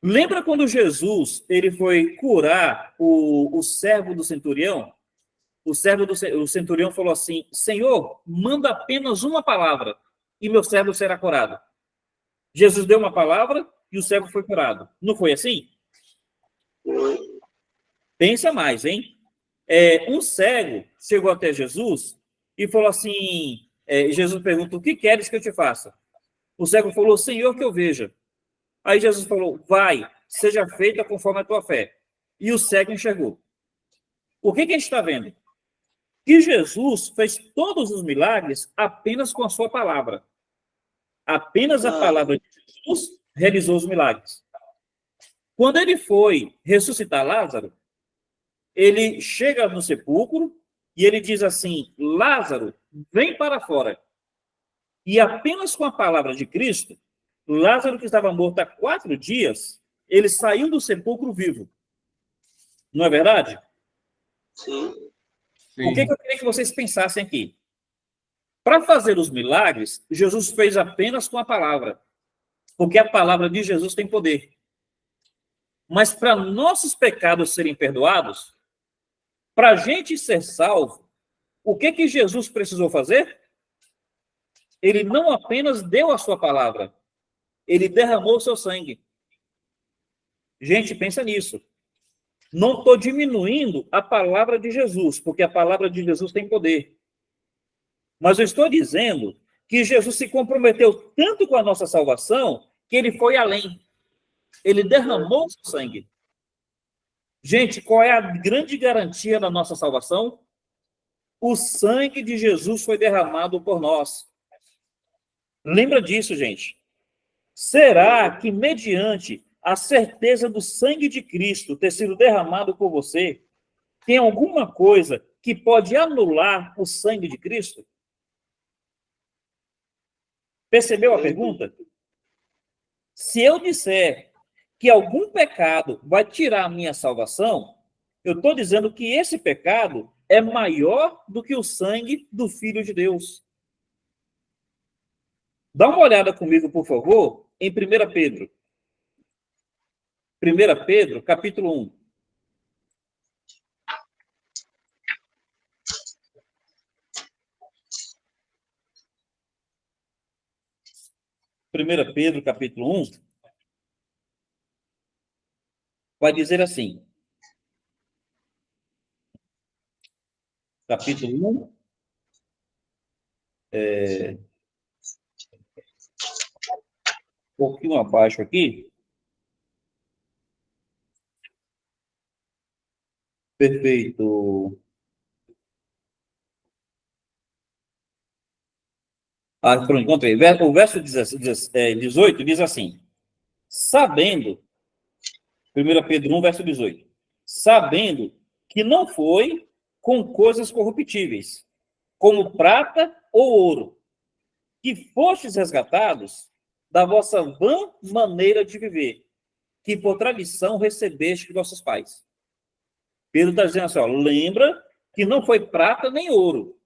Lembra quando Jesus ele foi curar o servo do centurião? O centurião falou assim, Senhor, manda apenas uma palavra e meu servo será curado. Jesus deu uma palavra e o servo foi curado. Não foi assim? Foi. Pensa mais, hein? Um cego chegou até Jesus e falou assim, Jesus pergunta, o que queres que eu te faça? O cego falou, Senhor, que eu veja. Aí Jesus falou, vai, seja feita conforme a tua fé. E o cego enxergou. O que a gente está vendo? Que Jesus fez todos os milagres apenas com a sua palavra. Apenas a palavra de Jesus realizou os milagres. Quando ele foi ressuscitar Lázaro, ele chega no sepulcro e ele diz assim, Lázaro, vem para fora. E apenas com a palavra de Cristo, Lázaro, que estava morto há 4 dias, ele saiu do sepulcro vivo. Não é verdade? Sim. O que eu queria que vocês pensassem aqui? Para fazer os milagres, Jesus fez apenas com a palavra. Porque a palavra de Jesus tem poder. Mas para nossos pecados serem perdoados, para a gente ser salvo, o que Jesus precisou fazer? Ele não apenas deu a sua palavra, ele derramou o seu sangue. Gente, pensa nisso. Não estou diminuindo a palavra de Jesus, porque a palavra de Jesus tem poder. Mas eu estou dizendo que Jesus se comprometeu tanto com a nossa salvação que ele foi além. Ele derramou o seu sangue. Gente, qual é a grande garantia da nossa salvação? O sangue de Jesus foi derramado por nós. Lembra disso, gente? Será que, mediante a certeza do sangue de Cristo ter sido derramado por você, tem alguma coisa que pode anular o sangue de Cristo? Percebeu a pergunta? Se eu disser que algum pecado vai tirar a minha salvação, eu estou dizendo que esse pecado é maior do que o sangue do Filho de Deus. Dá uma olhada comigo, por favor, em 1 Pedro. 1 Pedro, capítulo 1. Primeira Pedro, capítulo 1, vai dizer assim, capítulo 1, um pouquinho abaixo aqui, Perfeito. Ah, pronto, encontrei. O verso 18 diz assim: sabendo, 1 Pedro 1, verso 18, sabendo que não foi com coisas corruptíveis, como prata ou ouro, que fostes resgatados da vossa vã maneira de viver, que por tradição recebeste de vossos pais. Pedro está dizendo assim, ó, lembra que não foi prata nem ouro.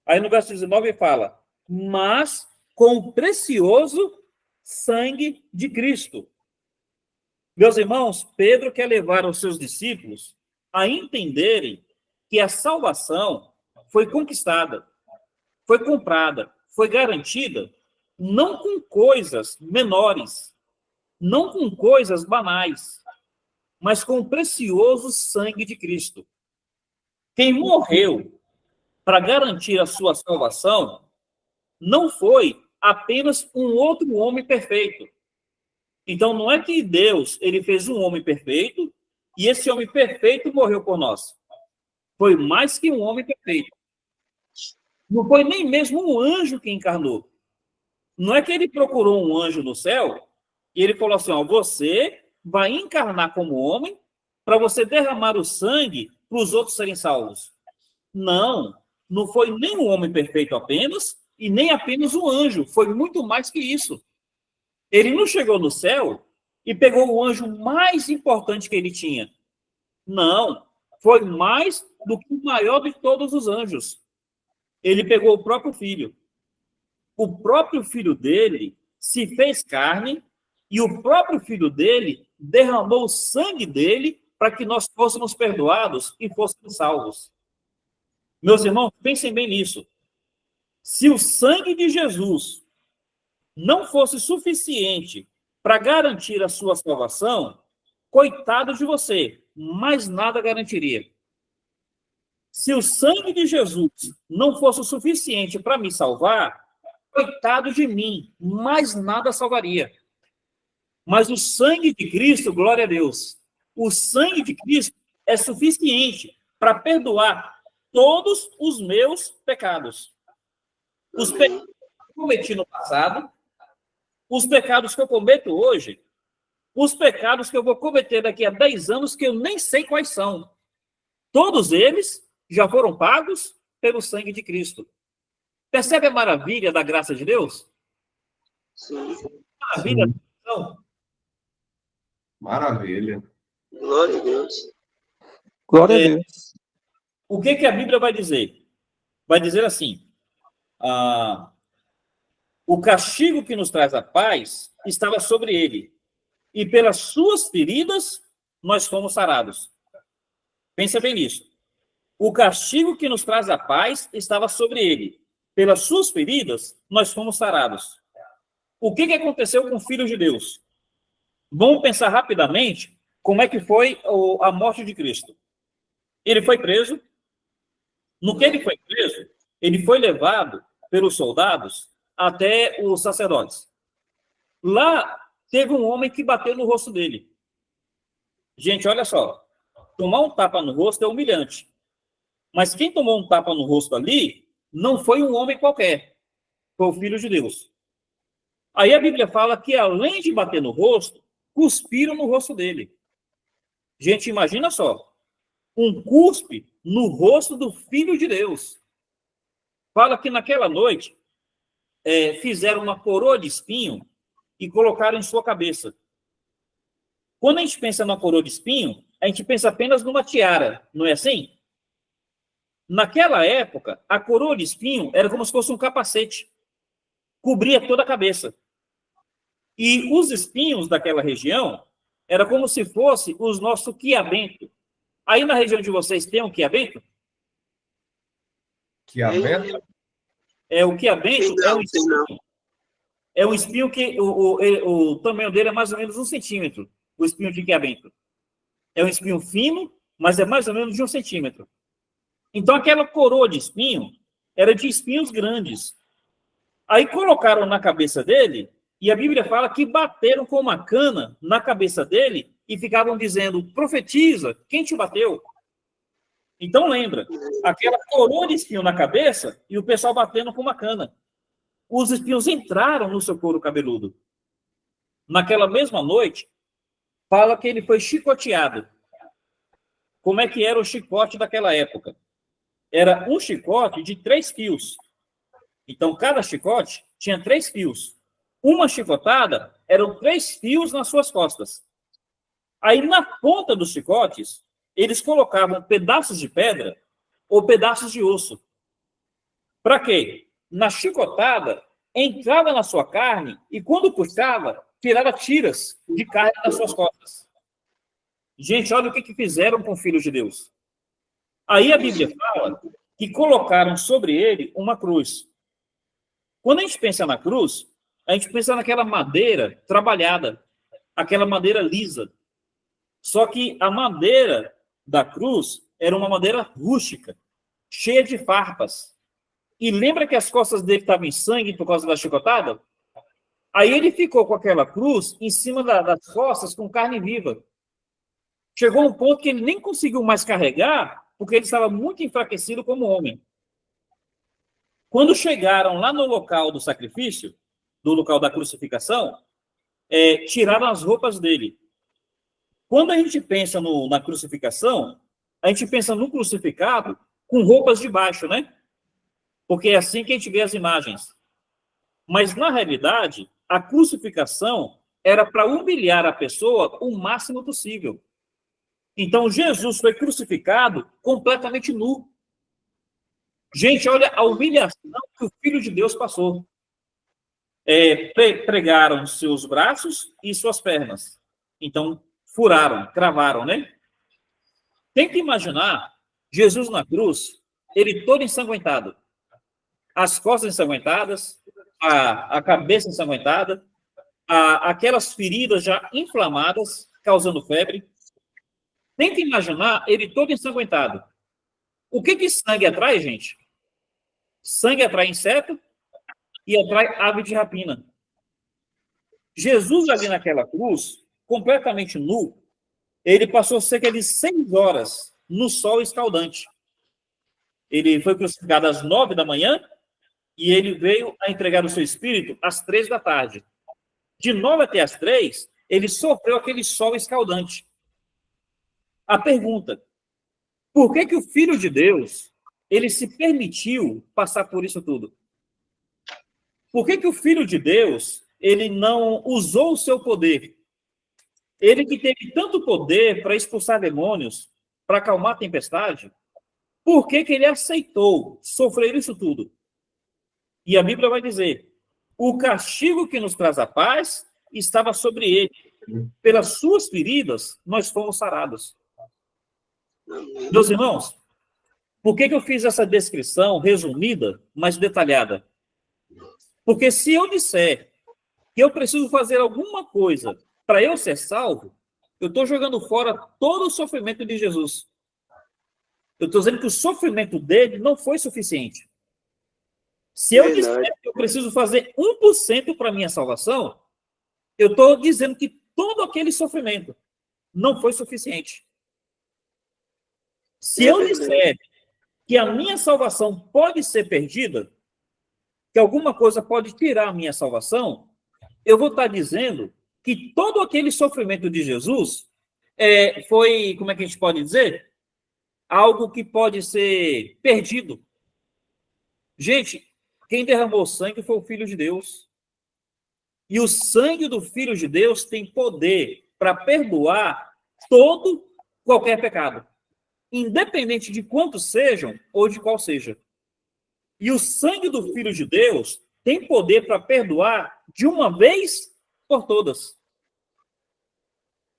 Aí no verso 19 fala, mas com o precioso sangue de Cristo. Meus irmãos, Pedro quer levar os seus discípulos a entenderem que a salvação foi conquistada, foi comprada, foi garantida, não com coisas menores, não com coisas banais, mas com o precioso sangue de Cristo. Quem morreu para garantir a sua salvação não foi apenas um outro homem perfeito. Então, não é que Deus ele fez um homem perfeito e esse homem perfeito morreu por nós. Foi mais que um homem perfeito. Não foi nem mesmo um anjo que encarnou. Não é que ele procurou um anjo no céu e ele falou assim, ó, você vai encarnar como homem para você derramar o sangue para os outros serem salvos. Não, não foi nem um homem perfeito apenas e nem apenas um anjo. Foi muito mais que isso. Ele não chegou no céu e pegou o anjo mais importante que ele tinha. Não, foi mais do que o maior de todos os anjos. Ele pegou o próprio filho. O próprio filho dele se fez carne e o próprio filho dele derramou o sangue dele para que nós fôssemos perdoados e fôssemos salvos. Meus irmãos, pensem bem nisso. Se o sangue de Jesus não fosse suficiente para garantir a sua salvação, coitado de você, mais nada garantiria. Se o sangue de Jesus não fosse o suficiente para me salvar, coitado de mim, mais nada salvaria. Mas o sangue de Cristo, glória a Deus, o sangue de Cristo é suficiente para perdoar todos os meus pecados. Os pecados que eu cometi no passado, os pecados que eu cometo hoje, os pecados que eu vou cometer daqui a 10 anos que eu nem sei quais são. Todos eles já foram pagos pelo sangue de Cristo. Percebe a maravilha da graça de Deus? Sim. Maravilha da salvação? Maravilha. Glória a Deus. Glória a Deus. O que a Bíblia vai dizer? Vai dizer assim, o castigo que nos traz a paz estava sobre ele, e pelas suas feridas nós fomos sarados. Pensa bem nisso. O castigo que nos traz a paz estava sobre ele, pelas suas feridas nós fomos sarados. O que aconteceu com o Filho de Deus? Vamos pensar rapidamente como é que foi a morte de Cristo. Ele foi preso. No que ele foi preso, ele foi levado pelos soldados até os sacerdotes. Lá teve um homem que bateu no rosto dele. Gente, olha só. Tomar um tapa no rosto é humilhante. Mas quem tomou um tapa no rosto ali não foi um homem qualquer. Foi o Filho de Deus. Aí a Bíblia fala que, além de bater no rosto, cuspiram no rosto dele. Gente, imagina só. Um cuspe no rosto do Filho de Deus. Fala que naquela noite fizeram uma coroa de espinho e colocaram em sua cabeça. Quando a gente pensa numa coroa de espinho, a gente pensa apenas numa tiara, não é assim? Naquela época, a coroa de espinho era como se fosse um capacete. Cobria toda a cabeça. E os espinhos daquela região era como se fosse os nossos quiabento. Aí na região de vocês tem um quiabento? Quiabento? O quiabento é um espinho que o tamanho dele é mais ou menos 1 centímetro. O espinho de quiabento. É um espinho fino, mas é mais ou menos de 1 centímetro. Então aquela coroa de espinho era de espinhos grandes. Aí colocaram na cabeça dele, e a Bíblia fala que bateram com uma cana na cabeça dele e ficavam dizendo, profetiza, quem te bateu? Então lembra, aquela coroa de espinho na cabeça e o pessoal batendo com uma cana. Os espinhos entraram no seu couro cabeludo. Naquela mesma noite, fala que ele foi chicoteado. Como é que era o chicote daquela época? Era um chicote de 3 fios. Então, cada chicote tinha 3 fios. Uma chicotada eram 3 fios nas suas costas. Aí, na ponta dos chicotes, eles colocavam pedaços de pedra ou pedaços de osso. Para quê? Na chicotada, entrava na sua carne e, quando puxava, tirava tiras de carne das suas costas. Gente, olha o que fizeram com o Filho de Deus. Aí a Bíblia fala que colocaram sobre ele uma cruz. Quando a gente pensa na cruz, a gente pensa naquela madeira trabalhada, aquela madeira lisa. Só que a madeira da cruz era uma madeira rústica, cheia de farpas. E lembra que as costas dele estavam em sangue por causa da chicotada? Aí ele ficou com aquela cruz em cima das costas com carne viva. Chegou um ponto que ele nem conseguiu mais carregar, porque ele estava muito enfraquecido como homem. Quando chegaram lá no local do sacrifício, do local da crucificação, tiraram as roupas dele. Quando a gente pensa na crucificação, a gente pensa no crucificado com roupas de baixo, né? Porque é assim que a gente vê as imagens. Mas, na realidade, a crucificação era para humilhar a pessoa o máximo possível. Então, Jesus foi crucificado completamente nu. Gente, olha a humilhação que o Filho de Deus passou. Pregaram seus braços e suas pernas. Então, furaram, cravaram, né? Tem que imaginar Jesus na cruz, ele todo ensanguentado. As costas ensanguentadas, a cabeça ensanguentada, aquelas feridas já inflamadas, causando febre. Tem que imaginar ele todo ensanguentado. O que sangue atrai, gente? Sangue atrai inseto e atrai ave de rapina. Jesus ali naquela cruz, completamente nu, ele passou cerca de 6 horas no sol escaldante. Ele foi crucificado às 9 da manhã e ele veio a entregar o seu espírito às 3 da tarde. De 9 até às 3, ele sofreu aquele sol escaldante. A pergunta, por que o Filho de Deus, ele se permitiu passar por isso tudo? Por que o Filho de Deus, ele não usou o seu poder? Ele que teve tanto poder para expulsar demônios, para acalmar a tempestade, por que ele aceitou sofrer isso tudo? E a Bíblia vai dizer, o castigo que nos traz a paz estava sobre ele. Pelas suas feridas, nós fomos sarados. Meus irmãos, por que eu fiz essa descrição resumida, mas detalhada? Porque se eu disser que eu preciso fazer alguma coisa para eu ser salvo, eu estou jogando fora todo o sofrimento de Jesus. Eu estou dizendo que o sofrimento dele não foi suficiente. Se eu disser que eu preciso fazer 1% para a minha salvação, eu estou dizendo que todo aquele sofrimento não foi suficiente. Se eu disser que a minha salvação pode ser perdida, que alguma coisa pode tirar a minha salvação, eu vou estar dizendo que todo aquele sofrimento de Jesus foi, como é que a gente pode dizer? Algo que pode ser perdido. Gente, quem derramou sangue foi o Filho de Deus. E o sangue do Filho de Deus tem poder para perdoar qualquer pecado, independente de quantos sejam ou de qual seja. E o sangue do Filho de Deus tem poder para perdoar de uma vez por todas.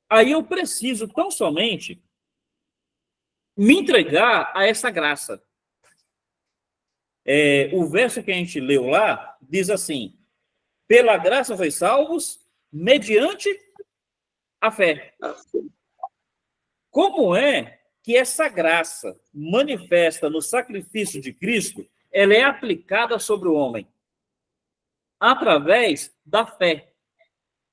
Aí eu preciso tão somente me entregar a essa graça. O verso que a gente leu lá diz assim, pela graça sois salvos, mediante a fé. Como é que essa graça manifesta no sacrifício de Cristo, ela é aplicada sobre o homem? Através da fé,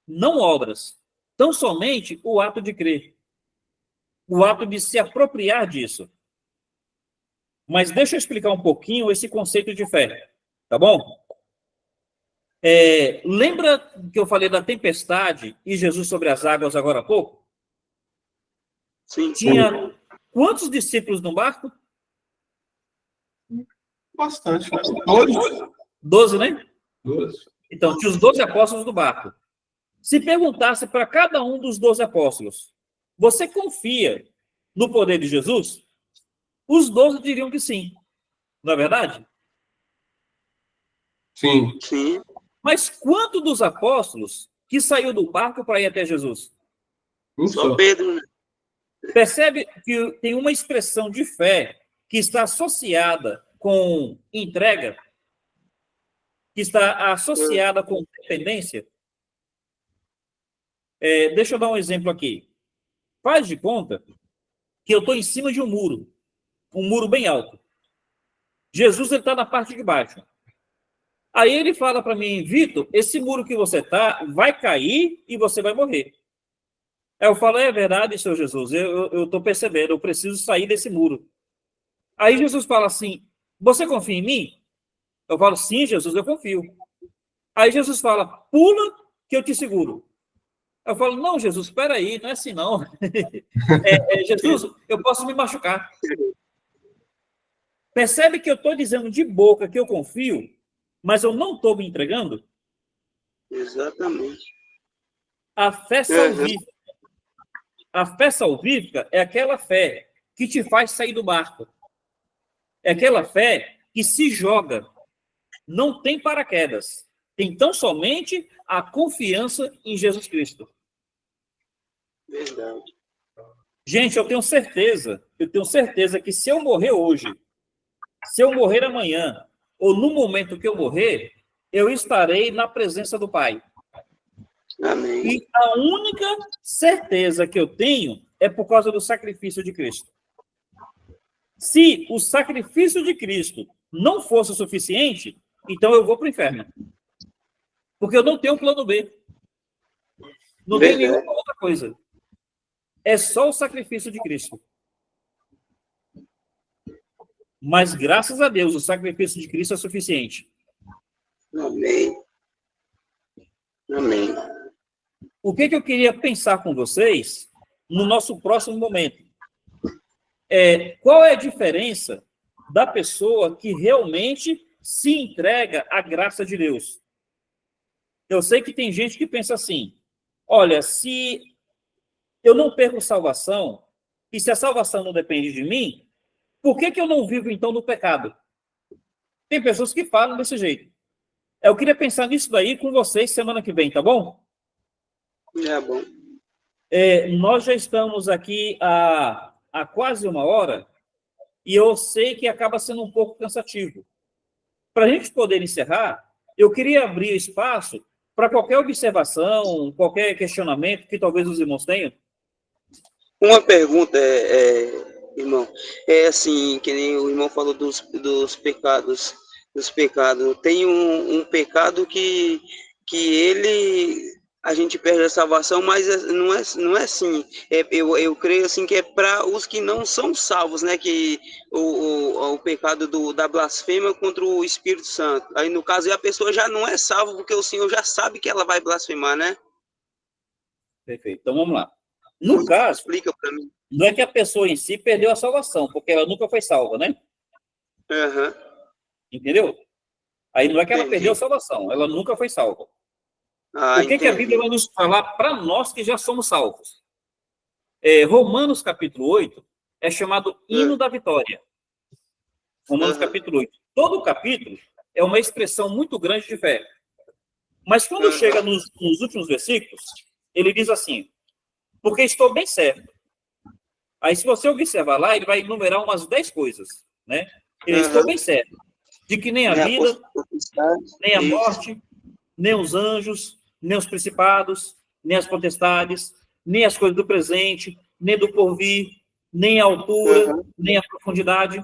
não obras, tão somente o ato de crer, o ato de se apropriar disso. Mas deixa eu explicar um pouquinho esse conceito de fé, tá bom? Lembra que eu falei da tempestade e Jesus sobre as águas agora há pouco? Sim. Tinha quantos discípulos no barco? Bastante, né? 12, né? 12. Então, tinha os 12 apóstolos do barco. Se perguntasse para cada um dos 12 apóstolos, você confia no poder de Jesus? Os 12 diriam que sim. Não é verdade? Sim. Sim. Mas quanto dos apóstolos que saiu do barco para ir até Jesus? Só Pedro, né? Percebe que tem uma expressão de fé que está associada com entrega, que está associada com dependência? Deixa eu dar um exemplo aqui. Faz de conta que eu estou em cima de um muro bem alto. Jesus está na parte de baixo. Aí ele fala para mim, Vitor, esse muro que você está vai cair e você vai morrer. Aí eu falo, é verdade, Senhor Jesus, eu estou percebendo, eu preciso sair desse muro. Aí Jesus fala assim, você confia em mim? Eu falo, sim, Jesus, eu confio. Aí Jesus fala, pula que eu te seguro. Eu falo, não, Jesus, espera aí, não é assim não. Jesus, eu posso me machucar. Percebe que eu estou dizendo de boca que eu confio, mas eu não estou me entregando? Exatamente. A fé salvífica. A fé salvífica é aquela fé que te faz sair do barco. É aquela fé que se joga. Não tem paraquedas. Tem tão somente a confiança em Jesus Cristo. Verdade. Gente, eu tenho certeza que se eu morrer hoje, se eu morrer amanhã, ou no momento que eu morrer, eu estarei na presença do Pai. Amém. E a única certeza que eu tenho é por causa do sacrifício de Cristo. Se o sacrifício de Cristo não fosse o suficiente, então eu vou para o inferno. Porque eu não tenho plano B. Não tem nenhuma outra coisa. É só o sacrifício de Cristo. Mas, graças a Deus, o sacrifício de Cristo é suficiente. Amém. Amém. O que eu queria pensar com vocês no nosso próximo momento? Qual é a diferença da pessoa que realmente se entrega à graça de Deus? Eu sei que tem gente que pensa assim, olha, se eu não perco salvação, e se a salvação não depende de mim, por que eu não vivo, então, no pecado? Tem pessoas que falam desse jeito. Eu queria pensar nisso daí com vocês semana que vem, tá bom? É bom. Nós já estamos aqui há quase 1 hora, e eu sei que acaba sendo um pouco cansativo. Para a gente poder encerrar, eu queria abrir espaço para qualquer observação, qualquer questionamento que talvez os irmãos tenham. Uma pergunta, irmão, é assim, que nem o irmão falou dos pecados, tem um pecado que a gente perde a salvação, mas não é assim. Eu creio assim que é para os que não são salvos, né? Que o pecado da blasfêmia contra o Espírito Santo. Aí, no caso, a pessoa já não é salva, porque o Senhor já sabe que ela vai blasfemar, né? Perfeito. Então, vamos lá. No caso, explica para mim. Não é que a pessoa em si perdeu a salvação, porque ela nunca foi salva, né? Uhum. Entendeu? Aí não é que ela Entendi. perdeu a salvação, ela nunca foi salva. O que a Bíblia vai nos falar para nós que já somos salvos? Romanos capítulo 8 é chamado hino da vitória. Romanos capítulo 8. Todo o capítulo é uma expressão muito grande de fé. Mas quando chega nos últimos versículos, ele diz assim, porque estou bem certo. Aí, se você observar lá, ele vai enumerar umas 10 coisas, né? Ele estou bem certo de que nem a vida, nem a morte, nem os anjos, nem os principados, nem as potestades, nem as coisas do presente, nem do porvir, nem a altura, nem a profundidade.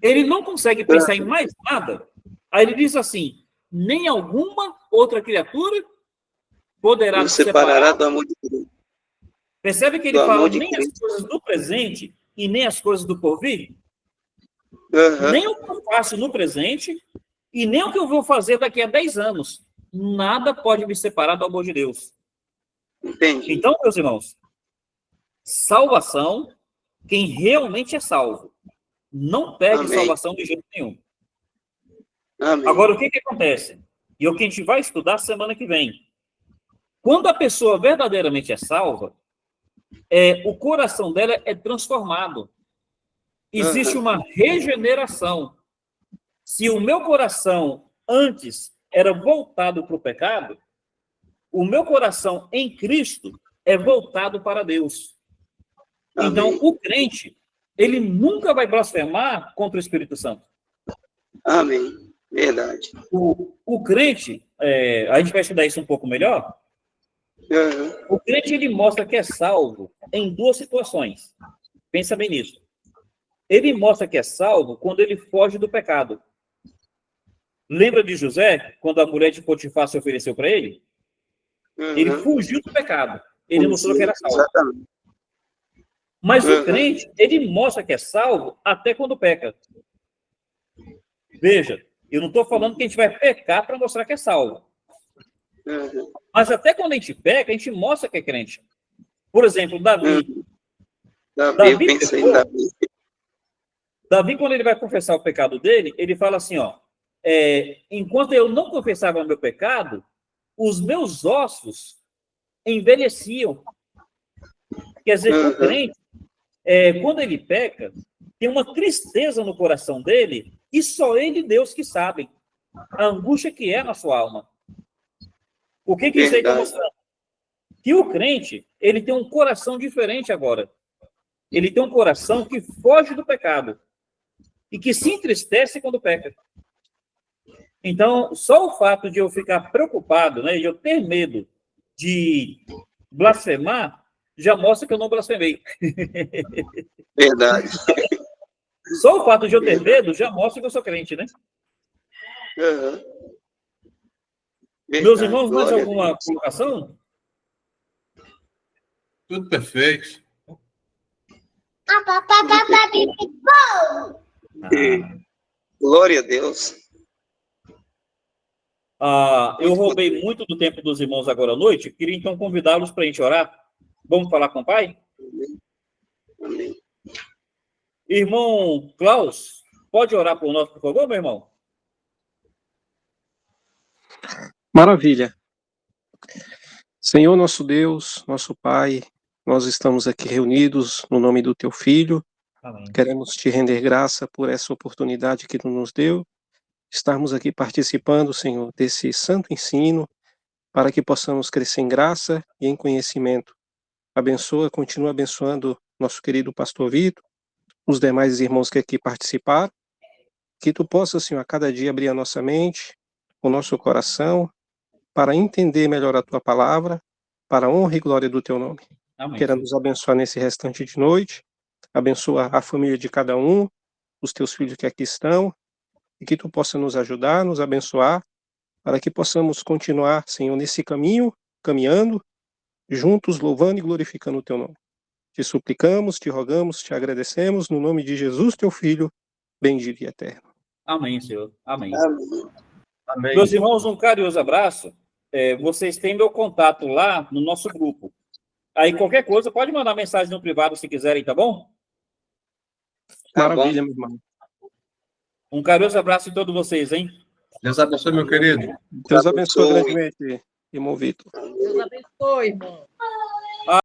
Ele não consegue pensar em mais nada. Aí ele diz assim, nem alguma outra criatura poderá nos separar do amor de Deus. Percebe que ele fala nem as coisas do presente e nem as coisas do porvir? Nem o que eu faço no presente e nem o que eu vou fazer daqui a 10 anos. Nada pode me separar do amor de Deus. Entendi. Então, meus irmãos, salvação, quem realmente é salvo, não perde Amém. salvação de jeito nenhum. Amém. Agora, o que acontece? E é o que a gente vai estudar semana que vem. Quando a pessoa verdadeiramente é salva, o coração dela é transformado. Existe uma regeneração. Se o meu coração antes era voltado para o pecado, o meu coração em Cristo é voltado para Deus. Amém. Então, o crente, ele nunca vai blasfemar contra o Espírito Santo. Amém. Verdade. O crente, a gente vai estudar isso um pouco melhor. O crente, ele mostra que é salvo em duas situações. Pensa bem nisso. Ele mostra que é salvo quando ele foge do pecado. Lembra de José, quando a mulher de Potifar se ofereceu para ele? Ele fugiu do pecado. Ele mostrou que era salvo. Exatamente. Mas o crente, ele mostra que é salvo até quando peca. Veja, eu não estou falando que a gente vai pecar para mostrar que é salvo. Mas até quando a gente peca, a gente mostra que é crente. Por exemplo, Davi. Eu pensei em Davi. Davi, quando ele vai confessar o pecado dele, ele fala assim, ó, enquanto eu não confessava o meu pecado, os meus ossos envelheciam. Quer dizer, o crente, quando ele peca, tem uma tristeza no coração dele, e só ele e Deus que sabem a angústia que é na sua alma. O que isso aí está mostrando? Que o crente, ele tem um coração diferente agora. Ele tem um coração que foge do pecado e que se entristece quando peca. Então, só o fato de eu ficar preocupado, né, de eu ter medo de blasfemar, já mostra que eu não blasfemei. Verdade. Só o fato de eu ter medo já mostra que eu sou crente, né? Meus irmãos, mais alguma colocação? Tudo perfeito. Glória a Deus. Eu roubei muito do tempo dos irmãos agora à noite. Queria então convidá-los para a gente orar. Vamos falar com o Pai? Amém. Irmão Klaus, pode orar por nós, por favor, meu irmão? Maravilha. Senhor nosso Deus, nosso Pai, nós estamos aqui reunidos no nome do Teu Filho. Amém. Queremos Te render graça por essa oportunidade que Tu nos deu, estarmos aqui participando, Senhor, desse santo ensino, para que possamos crescer em graça e em conhecimento. Abençoa, continua abençoando nosso querido pastor Vitor, os demais irmãos que aqui participaram, que Tu possa, Senhor, a cada dia abrir a nossa mente, o nosso coração, para entender melhor a Tua palavra, para a honra e glória do Teu nome. Amém. Queremos abençoar nesse restante de noite, abençoa a família de cada um, os Teus filhos que aqui estão, e que Tu possa nos ajudar, nos abençoar, para que possamos continuar, Senhor, nesse caminho, caminhando, juntos, louvando e glorificando o Teu nome. Te suplicamos, te rogamos, te agradecemos, no nome de Jesus, Teu Filho, bendito e eterno. Amém, Senhor. Amém. Amém. Amém. Meus irmãos, um carinhoso abraço. Vocês têm meu contato lá no nosso grupo. Aí, qualquer coisa, pode mandar mensagem no privado se quiserem, tá bom? Tá Maravilha, bom. meu irmão. Um carinhoso abraço em todos vocês, hein? Deus abençoe, meu querido. Deus abençoe grandemente, irmão Vitor. Deus abençoe, irmão.